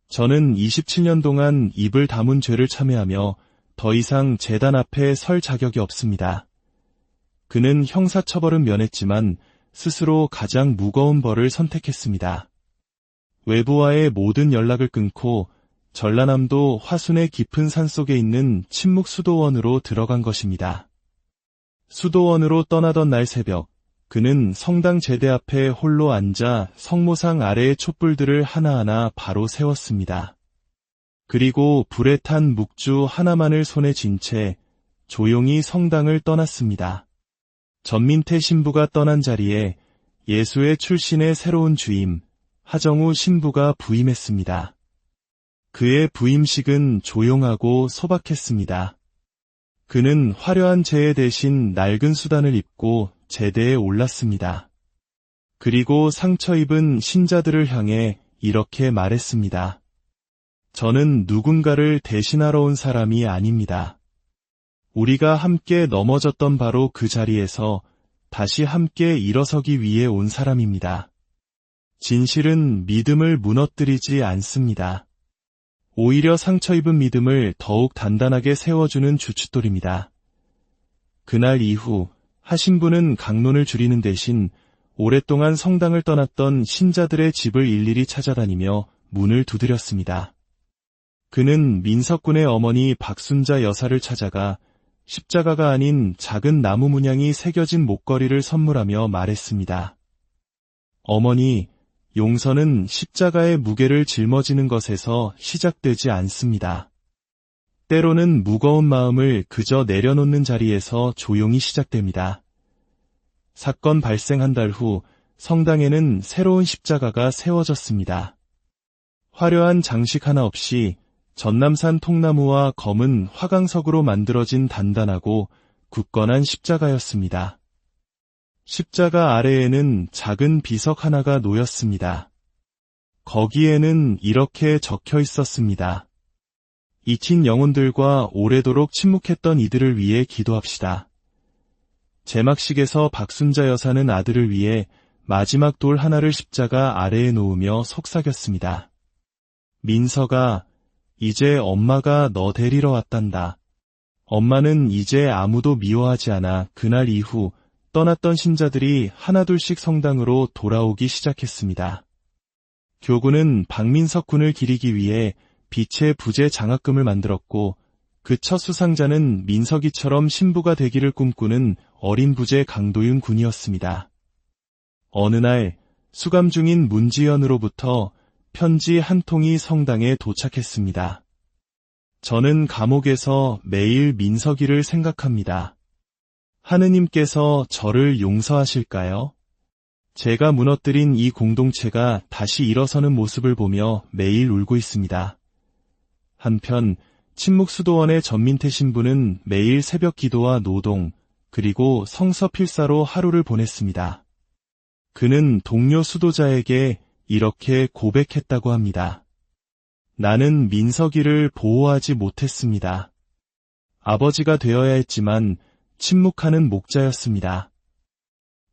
A: 저는 27년 동안 입을 다문 죄를 참회하며 더 이상 제단 앞에 설 자격이 없습니다. 그는 형사처벌은 면했지만 스스로 가장 무거운 벌을 선택했습니다. 외부와의 모든 연락을 끊고 전라남도 화순의 깊은 산속에 있는 침묵 수도원으로 들어간 것입니다. 수도원으로 떠나던 날 새벽, 그는 성당 제대 앞에 홀로 앉아 성모상 아래의 촛불들을 하나하나 바로 세웠습니다. 그리고 불에 탄 묵주 하나만을 손에 쥔 채 조용히 성당을 떠났습니다. 전민태 신부가 떠난 자리에 예수의 출신의 새로운 주임, 하정우 신부가 부임했습니다. 그의 부임식은 조용하고 소박했습니다. 그는 화려한 제의 대신 낡은 수단을 입고 제대에 올랐습니다. 그리고 상처 입은 신자들을 향해 이렇게 말했습니다. 저는 누군가를 대신하러 온 사람이 아닙니다. 우리가 함께 넘어졌던 바로 그 자리에서 다시 함께 일어서기 위해 온 사람입니다. 진실은 믿음을 무너뜨리지 않습니다. 오히려 상처 입은 믿음을 더욱 단단하게 세워주는 주춧돌입니다. 그날 이후 하신부는 강론을 줄이는 대신 오랫동안 성당을 떠났던 신자들의 집을 일일이 찾아다니며 문을 두드렸습니다. 그는 민석군의 어머니 박순자 여사를 찾아가 십자가가 아닌 작은 나무 문양이 새겨진 목걸이를 선물하며 말했습니다. 어머니, 용서는 십자가의 무게를 짊어지는 것에서 시작되지 않습니다. 때로는 무거운 마음을 그저 내려놓는 자리에서 조용히 시작됩니다. 사건 발생 한 달 후 성당에는 새로운 십자가가 세워졌습니다. 화려한 장식 하나 없이 전남산 통나무와 검은 화강석으로 만들어진 단단하고 굳건한 십자가였습니다. 십자가 아래에는 작은 비석 하나가 놓였습니다. 거기에는 이렇게 적혀 있었습니다. 잊힌 영혼들과 오래도록 침묵했던 이들을 위해 기도합시다. 제막식에서 박순자 여사는 아들을 위해 마지막 돌 하나를 십자가 아래에 놓으며 속삭였습니다. 민서가, 이제 엄마가 너 데리러 왔단다. 엄마는 이제 아무도 미워하지 않아. 그날 이후 떠났던 신자들이 하나둘씩 성당으로 돌아오기 시작했습니다. 교구는 박민석 군을 기리기 위해 빛의 부재 장학금을 만들었고 그 첫 수상자는 민석이처럼 신부가 되기를 꿈꾸는 어린 부재 강도윤 군이었습니다. 어느 날 수감 중인 문지연으로부터 편지 한 통이 성당에 도착했습니다. 저는 감옥에서 매일 민석이를 생각합니다. 하느님께서 저를 용서하실까요? 제가 무너뜨린 이 공동체가 다시 일어서는 모습을 보며 매일 울고 있습니다. 한편 침묵수도원의 전민태 신부는 매일 새벽 기도와 노동, 그리고 성서 필사로 하루를 보냈습니다. 그는 동료 수도자에게 이렇게 고백했다고 합니다. 나는 민석이를 보호하지 못했습니다. 아버지가 되어야 했지만 침묵하는 목자였습니다.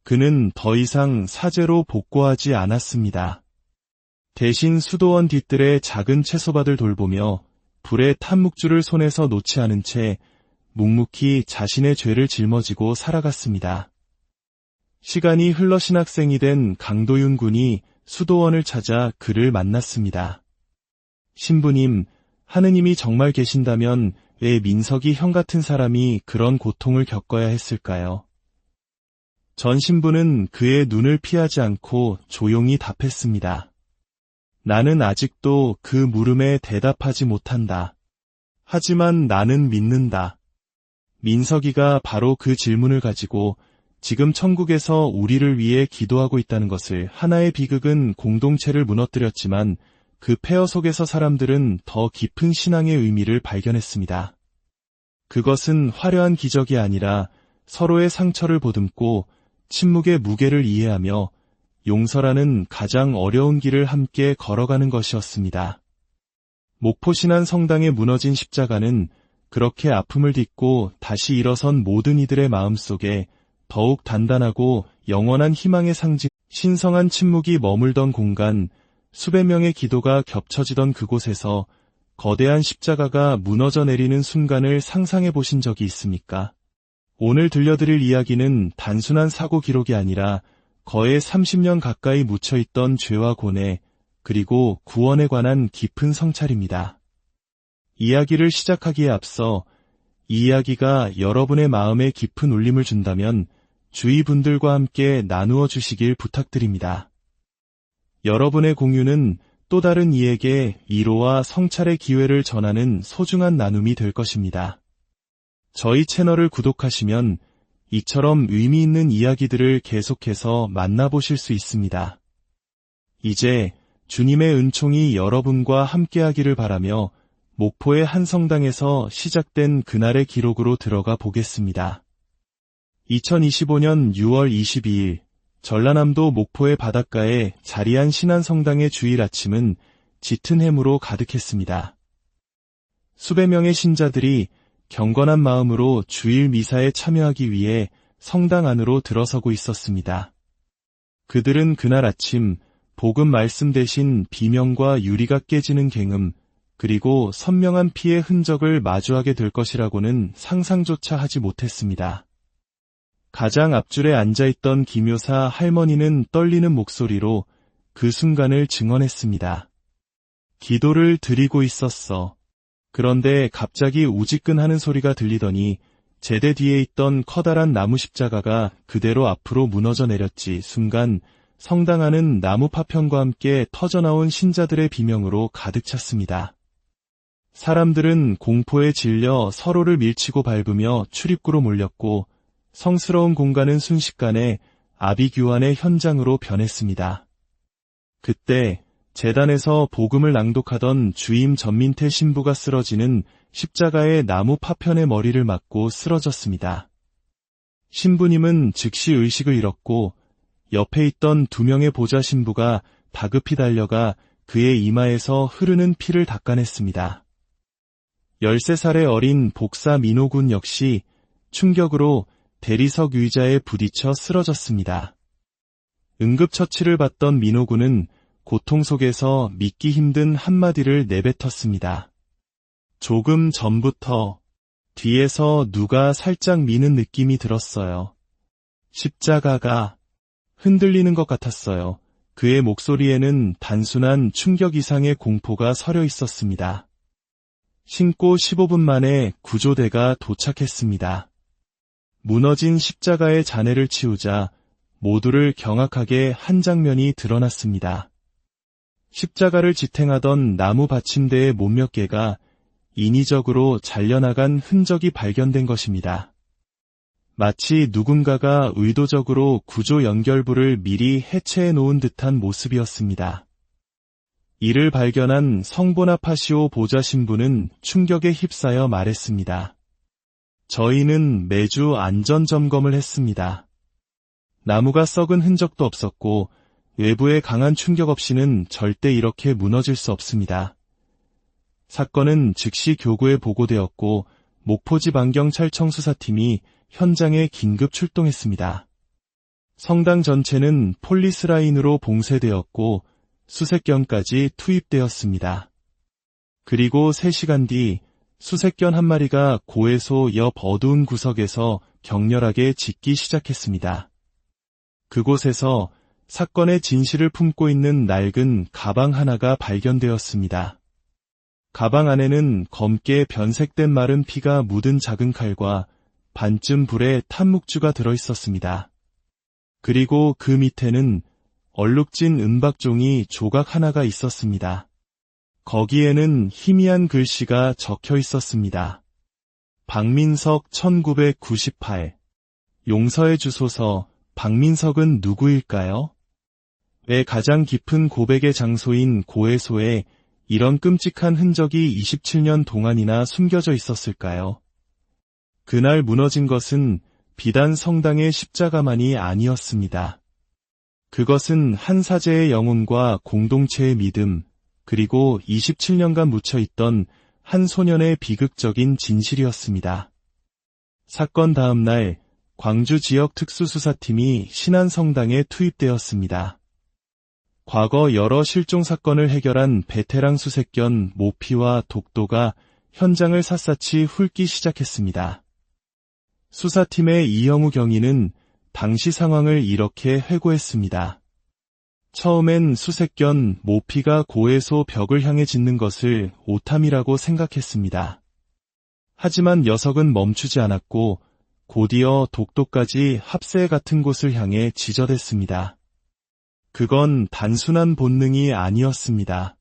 A: 그는 더 이상 사제로 복고하지 않았습니다. 대신 수도원 뒤뜰의 작은 채소밭을 돌보며 불의 탄묵줄을 손에서 놓지 않은 채 묵묵히 자신의 죄를 짊어지고 살아갔습니다. 시간이 흘러 신학생이 된 강도윤 군이 수도원을 찾아 그를 만났습니다. 신부님, 하느님이 정말 계신다면 왜 민석이 형 같은 사람이 그런 고통을 겪어야 했을까요? 전 신부는 그의 눈을 피하지 않고 조용히 답했습니다. 나는 아직도 그 물음에 대답하지 못한다. 하지만 나는 믿는다. 민석이가 바로 그 질문을 가지고 지금 천국에서 우리를 위해 기도하고 있다는 것을. 하나의 비극은 공동체를 무너뜨렸지만 그 폐허 속에서 사람들은 더 깊은 신앙의 의미를 발견했습니다. 그것은 화려한 기적이 아니라 서로의 상처를 보듬고 침묵의 무게를 이해하며 용서라는 가장 어려운 길을 함께 걸어가는 것이었습니다. 목포신안 성당에 무너진 십자가는 그렇게 아픔을 딛고 다시 일어선 모든 이들의 마음속에 더욱 단단하고 영원한 희망의 상징, 신성한 침묵이 머물던 공간, 수백 명의 기도가 겹쳐지던 그곳에서 거대한 십자가가 무너져 내리는 순간을 상상해 보신 적이 있습니까? 오늘 들려드릴 이야기는 단순한 사고 기록이 아니라 거의 30년 가까이 묻혀있던 죄와 고뇌, 그리고 구원에 관한 깊은 성찰입니다. 이야기를 시작하기에 앞서 이 이야기가 여러분의 마음에 깊은 울림을 준다면 주위 분들과 함께 나누어 주시길 부탁드립니다. 여러분의 공유는 또 다른 이에게 위로와 성찰의 기회를 전하는 소중한 나눔이 될 것입니다. 저희 채널을 구독하시면 이처럼 의미 있는 이야기들을 계속해서 만나보실 수 있습니다. 이제 주님의 은총이 여러분과 함께하기를 바라며 목포의 한 성당에서 시작된 그날의 기록으로 들어가 보겠습니다. 2025년 6월 22일 전라남도 목포의 바닷가에 자리한 신안성당의 주일 아침은 짙은 해무로 가득했습니다. 수백 명의 신자들이 경건한 마음으로 주일 미사에 참여하기 위해 성당 안으로 들어서고 있었습니다. 그들은 그날 아침 복음 말씀 대신 비명과 유리가 깨지는 갱음, 그리고 선명한 피의 흔적을 마주하게 될 것이라고는 상상조차 하지 못했습니다. 가장 앞줄에 앉아있던 김요사 할머니는 떨리는 목소리로 그 순간을 증언했습니다. 기도를 드리고 있었어. 그런데 갑자기 우지끈하는 소리가 들리더니 제대 뒤에 있던 커다란 나무 십자가가 그대로 앞으로 무너져 내렸지. 순간 성당 안은 나무 파편과 함께 터져나온 신자들의 비명으로 가득 찼습니다. 사람들은 공포에 질려 서로를 밀치고 밟으며 출입구로 몰렸고 성스러운 공간은 순식간에 아비규환의 현장으로 변했습니다. 그때 재단에서 복음을 낭독하던 주임 전민태 신부가 쓰러지는 십자가의 나무 파편의 머리를 맞고 쓰러졌습니다. 신부님은 즉시 의식을 잃었고 옆에 있던 2명의 보좌 신부가 다급히 달려가 그의 이마에서 흐르는 피를 닦아냈습니다. 13살의 어린 복사 민호군 역시 충격으로 대리석 의자에 부딪혀 쓰러졌습니다. 응급처치를 받던 민호군은 고통 속에서 믿기 힘든 한마디를 내뱉었습니다. 조금 전부터 뒤에서 누가 살짝 미는 느낌이 들었어요. 십자가가 흔들리는 것 같았어요. 그의 목소리에는 단순한 충격 이상의 공포가 서려 있었습니다. 신고 15분 만에 구조대가 도착했습니다. 무너진 십자가의 잔해를 치우자 모두를 경악하게 한 장면이 드러났습니다. 십자가를 지탱하던 나무 받침대의 못몇 개가 인위적으로 잘려나간 흔적이 발견된 것입니다. 마치 누군가가 의도적으로 구조 연결부를 미리 해체해 놓은 듯한 모습이었습니다. 이를 발견한 성보나 파시오 보좌 신부는 충격에 휩싸여 말했습니다. 저희는 매주 안전점검을 했습니다. 나무가 썩은 흔적도 없었고 외부의 강한 충격 없이는 절대 이렇게 무너질 수 없습니다. 사건은 즉시 교구에 보고되었고 목포지 안경찰청 수사팀이 현장에 긴급 출동했습니다. 성당 전체는 폴리스라인으로 봉쇄되었고 수색견까지 투입되었습니다. 그리고 3시간 뒤 수색견 한 마리가 고해소 옆 어두운 구석에서 격렬하게 짖기 시작했습니다. 그곳에서 사건의 진실을 품고 있는 낡은 가방 하나가 발견되었습니다. 가방 안에는 검게 변색된 마른 피가 묻은 작은 칼과 반쯤 불의 탄묵주가 들어있었습니다. 그리고 그 밑에는 얼룩진 은박종이 조각 하나가 있었습니다. 거기에는 희미한 글씨가 적혀 있었습니다. 박민석 1998. 용서해 주소서. 박민석은 누구일까요? 왜 가장 깊은 고백의 장소인 고해소에 이런 끔찍한 흔적이 27년 동안이나 숨겨져 있었을까요? 그날 무너진 것은 비단 성당의 십자가만이 아니었습니다. 그것은 한 사제의 영혼과 공동체의 믿음, 그리고 27년간 묻혀있던 한 소년의 비극적인 진실이었습니다. 사건 다음 날 광주 지역 특수수사팀이 신안성당에 투입되었습니다. 과거 여러 실종 사건을 해결한 베테랑 수색견 모피와 독도가 현장을 샅샅이 훑기 시작했습니다. 수사팀의 이영우 경위는 당시 상황을 이렇게 회고했습니다. 처음엔 수색견 모피가 고해소 벽을 향해 짖는 것을 오탐이라고 생각했습니다. 하지만 녀석은 멈추지 않았고 곧이어 독도까지 합새 같은 곳을 향해 지저댔습니다. 그건 단순한 본능이 아니었습니다.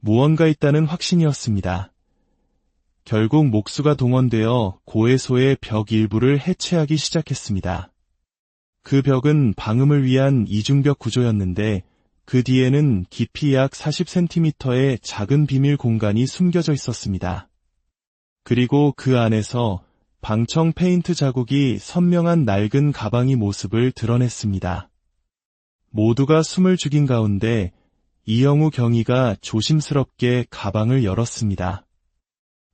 A: 무언가 있다는 확신이었습니다. 결국 목수가 동원되어 고해소의 벽 일부를 해체하기 시작했습니다. 그 벽은 방음을 위한 이중벽 구조였는데 그 뒤에는 깊이 약 40cm의 작은 비밀 공간이 숨겨져 있었습니다. 그리고 그 안에서 방청 페인트 자국이 선명한 낡은 가방이 모습을 드러냈습니다. 모두가 숨을 죽인 가운데 이영우 경위가 조심스럽게 가방을 열었습니다.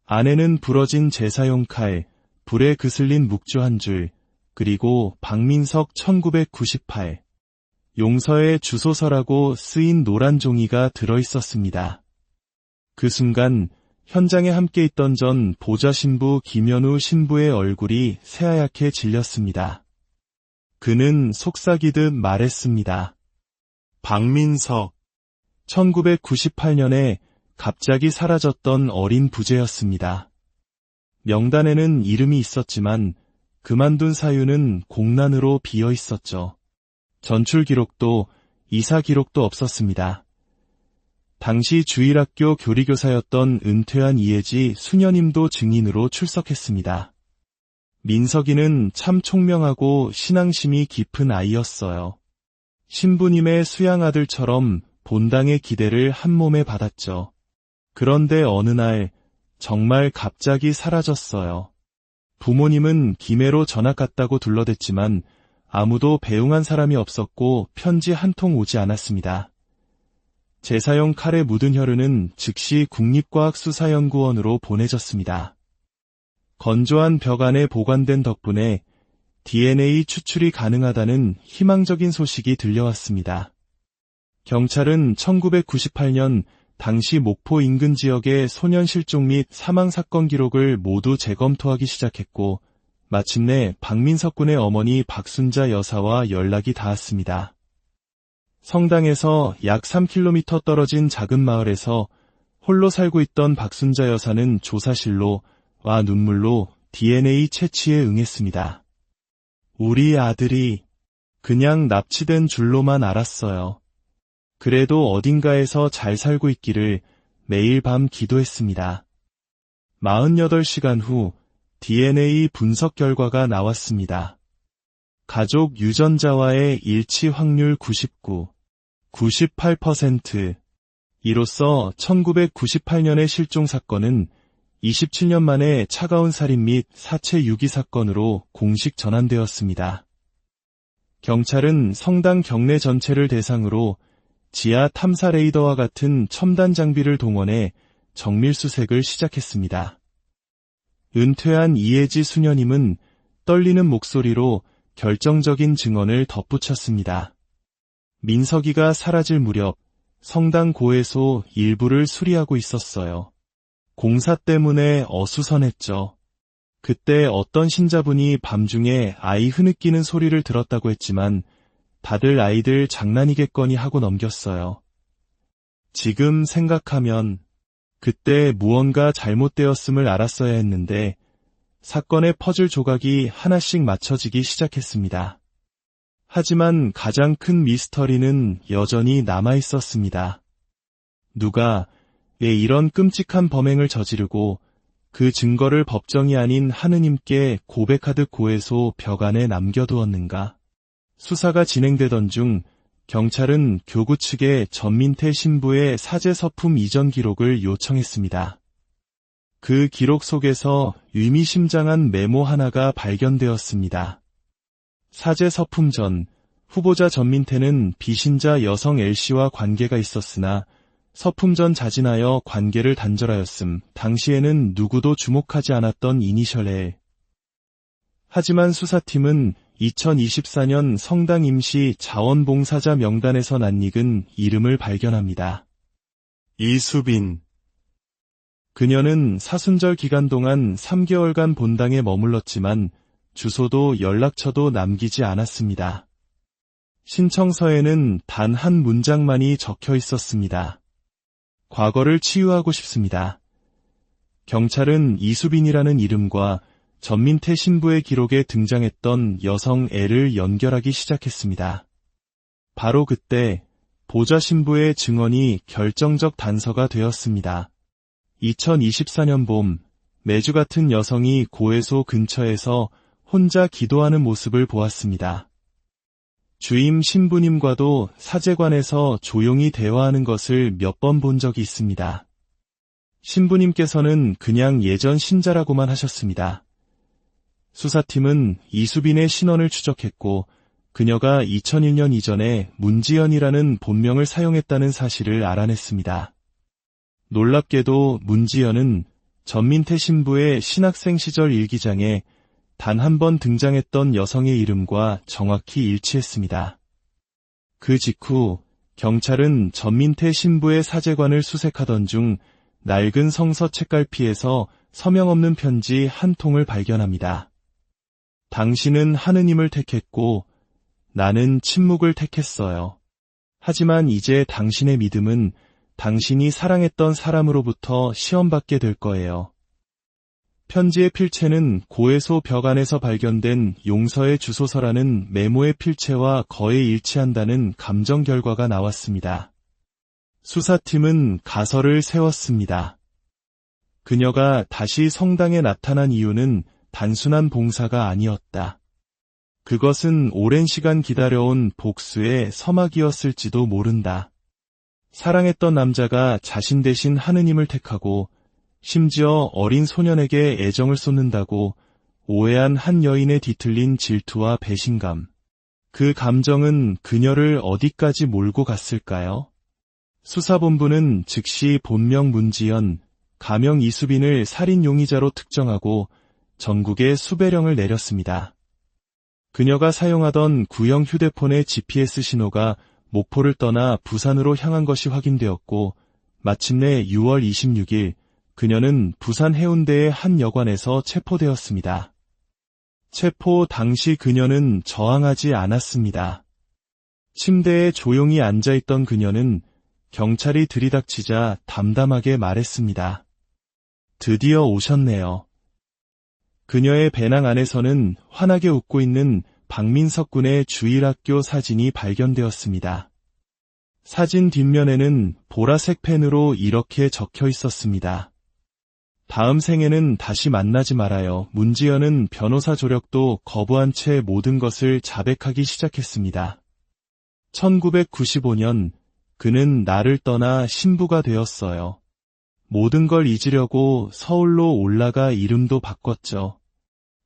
A: 안에는 부러진 제사용 칼, 불에 그슬린 묵주 한 줄, 그리고 박민석 1998, 용서의 주소서라고 쓰인 노란 종이가 들어있었습니다. 그 순간 현장에 함께 있던 전 보좌 신부 김현우 신부의 얼굴이 새하얗게 질렸습니다. 그는 속삭이듯 말했습니다. 박민석. 1998년에 갑자기 사라졌던 어린 부재였습니다. 명단에는 이름이 있었지만 그만둔 사유는 공란으로 비어 있었죠. 전출 기록도 이사 기록도 없었습니다. 당시 주일학교 교리교사였던 은퇴한 이혜지 수녀님도 증인으로 출석했습니다. 민석이는 참 총명하고 신앙심이 깊은 아이였어요. 신부님의 수양아들처럼 본당의 기대를 한몸에 받았죠. 그런데 어느 날 정말 갑자기 사라졌어요. 부모님은 김해로 전학 갔다고 둘러댔지만 아무도 배웅한 사람이 없었고 편지 한 통 오지 않았습니다. 제사용 칼에 묻은 혈흔은 즉시 국립과학수사연구원으로 보내졌습니다. 건조한 벽 안에 보관된 덕분에 DNA 추출이 가능하다는 희망적인 소식이 들려왔습니다. 경찰은 1998년 당시 목포 인근 지역의 소년 실종 및 사망 사건 기록을 모두 재검토하기 시작했고 마침내 박민석 군의 어머니 박순자 여사와 연락이 닿았습니다. 성당에서 약 3km 떨어진 작은 마을에서 홀로 살고 있던 박순자 여사는 조사실로 와 눈물로 DNA 채취에 응했습니다. 우리 아들이 그냥 납치된 줄로만 알았어요. 그래도 어딘가에서 잘 살고 있기를 매일 밤 기도했습니다. 48시간 후 DNA 분석 결과가 나왔습니다. 가족 유전자와의 일치 확률 98%. 이로써 1998년의 실종 사건은 27년 만에 차가운 살인 및 사체 유기 사건으로 공식 전환되었습니다. 경찰은 성당 경내 전체를 대상으로 지하 탐사 레이더와 같은 첨단 장비를 동원해 정밀 수색을 시작했습니다. 은퇴한 이혜지 수녀님은 떨리는 목소리로 결정적인 증언을 덧붙였습니다. 민석이가 사라질 무렵 성당 고해소 일부를 수리하고 있었어요. 공사 때문에 어수선했죠. 그때 어떤 신자분이 밤중에 아이 흐느끼는 소리를 들었다고 했지만 다들 아이들 장난이겠거니 하고 넘겼어요. 지금 생각하면 그때 무언가 잘못되었음을 알았어야 했는데 사건의 퍼즐 조각이 하나씩 맞춰지기 시작했습니다. 하지만 가장 큰 미스터리는 여전히 남아있었습니다. 누가 왜 이런 끔찍한 범행을 저지르고 그 증거를 법정이 아닌 하느님께 고백하듯 고해소 벽 안에 남겨두었는가? 수사가 진행되던 중 경찰은 교구 측에 전민태 신부의 사제 서품 이전 기록을 요청했습니다. 그 기록 속에서 의미심장한 메모 하나가 발견되었습니다. 사제 서품 전 후보자 전민태는 비신자 여성 L씨와 관계가 있었으나 서품 전 자진하여 관계를 단절하였음. 당시에는 누구도 주목하지 않았던 이니셜 L. 하지만 수사팀은 2024년 성당 임시 자원봉사자 명단에서 낯익은 이름을 발견합니다. 이수빈. 그녀는 사순절 기간 동안 3개월간 본당에 머물렀지만 주소도 연락처도 남기지 않았습니다. 신청서에는 단 한 문장만이 적혀 있었습니다. 과거를 치유하고 싶습니다. 경찰은 이수빈이라는 이름과 전민태 신부의 기록에 등장했던 여성 L을 연결하기 시작했습니다. 바로 그때 보좌 신부의 증언이 결정적 단서가 되었습니다. 2024년 봄 매주 같은 여성이 고해소 근처에서 혼자 기도하는 모습을 보았습니다. 주임 신부님과도 사제관에서 조용히 대화하는 것을 몇 번 본 적이 있습니다. 신부님께서는 그냥 예전 신자라고만 하셨습니다. 수사팀은 이수빈의 신원을 추적했고 그녀가 2001년 이전에 문지연이라는 본명을 사용했다는 사실을 알아냈습니다. 놀랍게도 문지연은 전민태 신부의 신학생 시절 일기장에 단 한 번 등장했던 여성의 이름과 정확히 일치했습니다. 그 직후 경찰은 전민태 신부의 사제관을 수색하던 중 낡은 성서 책갈피에서 서명 없는 편지 한 통을 발견합니다. 당신은 하느님을 택했고 나는 침묵을 택했어요. 하지만 이제 당신의 믿음은 당신이 사랑했던 사람으로부터 시험받게 될 거예요. 편지의 필체는 고해소 벽 안에서 발견된 용서의 주소서라는 메모의 필체와 거의 일치한다는 감정 결과가 나왔습니다. 수사팀은 가설을 세웠습니다. 그녀가 다시 성당에 나타난 이유는 단순한 봉사가 아니었다. 그것은 오랜 시간 기다려온 복수의 서막이었을지도 모른다. 사랑했던 남자가 자신 대신 하느님을 택하고 심지어 어린 소년에게 애정을 쏟는다고 오해한 한 여인의 뒤틀린 질투와 배신감. 그 감정은 그녀를 어디까지 몰고 갔을까요? 수사본부는 즉시 본명 문지연, 가명 이수빈을 살인 용의자로 특정하고 전국에 수배령을 내렸습니다. 그녀가 사용하던 구형 휴대폰의 GPS 신호가 목포를 떠나 부산으로 향한 것이 확인되었고 마침내 6월 26일 그녀는 부산 해운대의 한 여관에서 체포되었습니다. 체포 당시 그녀는 저항하지 않았습니다. 침대에 조용히 앉아있던 그녀는 경찰이 들이닥치자 담담하게 말했습니다. 드디어 오셨네요. 그녀의 배낭 안에서는 환하게 웃고 있는 박민석 군의 주일학교 사진이 발견되었습니다. 사진 뒷면에는 보라색 펜으로 이렇게 적혀 있었습니다. 다음 생에는 다시 만나지 말아요. 문지연은 변호사 조력도 거부한 채 모든 것을 자백하기 시작했습니다. 1995년 그는 나를 떠나 신부가 되었어요. 모든 걸 잊으려고 서울로 올라가 이름도 바꿨죠.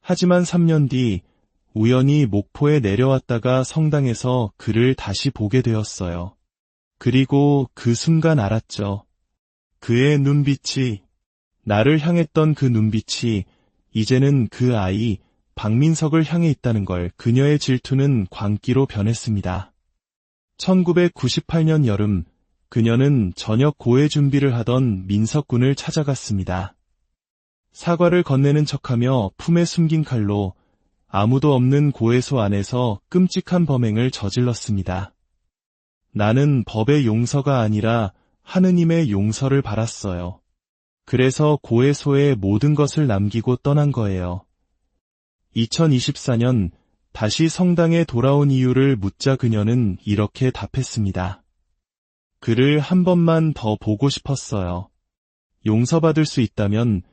A: 하지만 3년 뒤 우연히 목포에 내려왔다가 성당에서 그를 다시 보게 되었어요. 그리고 그 순간 알았죠. 그의 눈빛이, 나를 향했던 그 눈빛이 이제는 그 아이 박민석을 향해 있다는 걸. 그녀의 질투는 광기로 변했습니다. 1998년 여름 그녀는 저녁 고해 준비를 하던 민석 군을 찾아갔습니다. 사과를 건네는 척하며 품에 숨긴 칼로 아무도 없는 고해소 안에서 끔찍한 범행을 저질렀습니다. 나는 법의 용서가 아니라 하느님의 용서를 바랐어요. 그래서 고해소에 모든 것을 남기고 떠난 거예요. 2024년 다시 성당에 돌아온 이유를 묻자 그녀는 이렇게 답했습니다. 그를 한 번만 더 보고 싶었어요. 용서받을 수 있다면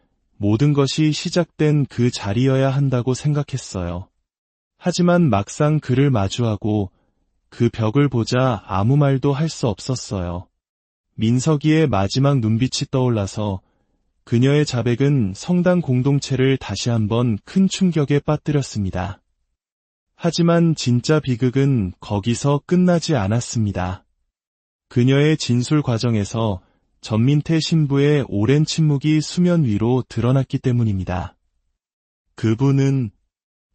A: 모든 것이 시작된 그 자리여야 한다고 생각했어요. 하지만 막상 그를 마주하고 그 벽을 보자 아무 말도 할 수 없었어요. 민석이의 마지막 눈빛이 떠올라서 그녀의 자백은 성당 공동체를 다시 한번 큰 충격에 빠뜨렸습니다. 하지만 진짜 비극은 거기서 끝나지 않았습니다. 그녀의 진술 과정에서 전민태 신부의 오랜 침묵이 수면 위로 드러났기 때문입니다. 그분은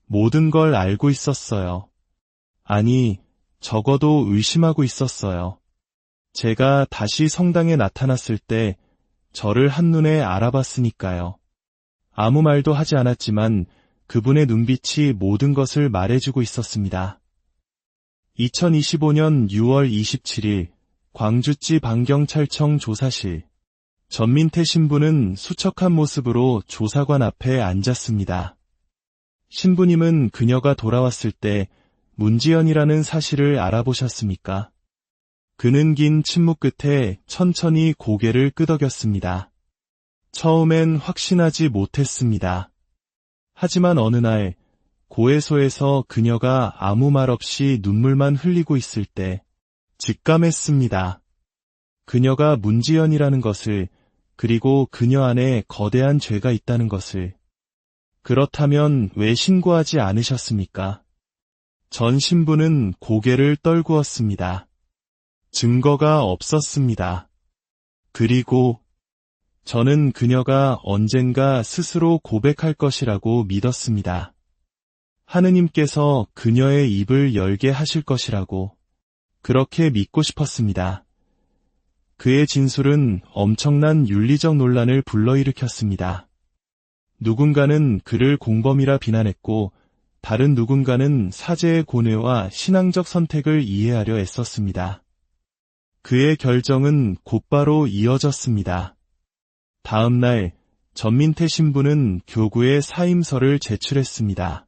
A: 모든 걸 알고 있었어요. 아니, 적어도 의심하고 있었어요. 제가 다시 성당에 나타났을 때 저를 한눈에 알아봤으니까요. 아무 말도 하지 않았지만 그분의 눈빛이 모든 것을 말해주고 있었습니다. 2025년 6월 27일 광주지 방경찰청 조사실. 전민태 신부는 수척한 모습으로 조사관 앞에 앉았습니다. 신부님은 그녀가 돌아왔을 때 문지연이라는 사실을 알아보셨습니까? 그는 긴 침묵 끝에 천천히 고개를 끄덕였습니다. 처음엔 확신하지 못했습니다. 하지만 어느 날 고해소에서 그녀가 아무 말 없이 눈물만 흘리고 있을 때 직감했습니다. 그녀가 문지연이라는 것을, 그리고 그녀 안에 거대한 죄가 있다는 것을. 그렇다면 왜 신고하지 않으셨습니까? 전 신부는 고개를 떨구었습니다. 증거가 없었습니다. 그리고 저는 그녀가 언젠가 스스로 고백할 것이라고 믿었습니다. 하느님께서 그녀의 입을 열게 하실 것이라고 그렇게 믿고 싶었습니다. 그의 진술은 엄청난 윤리적 논란을 불러일으켰습니다. 누군가는 그를 공범이라 비난했고 다른 누군가는 사제의 고뇌와 신앙적 선택을 이해하려 애썼습니다. 그의 결정은 곧바로 이어졌습니다. 다음 날 전민태 신부는 교구에 사임서를 제출했습니다.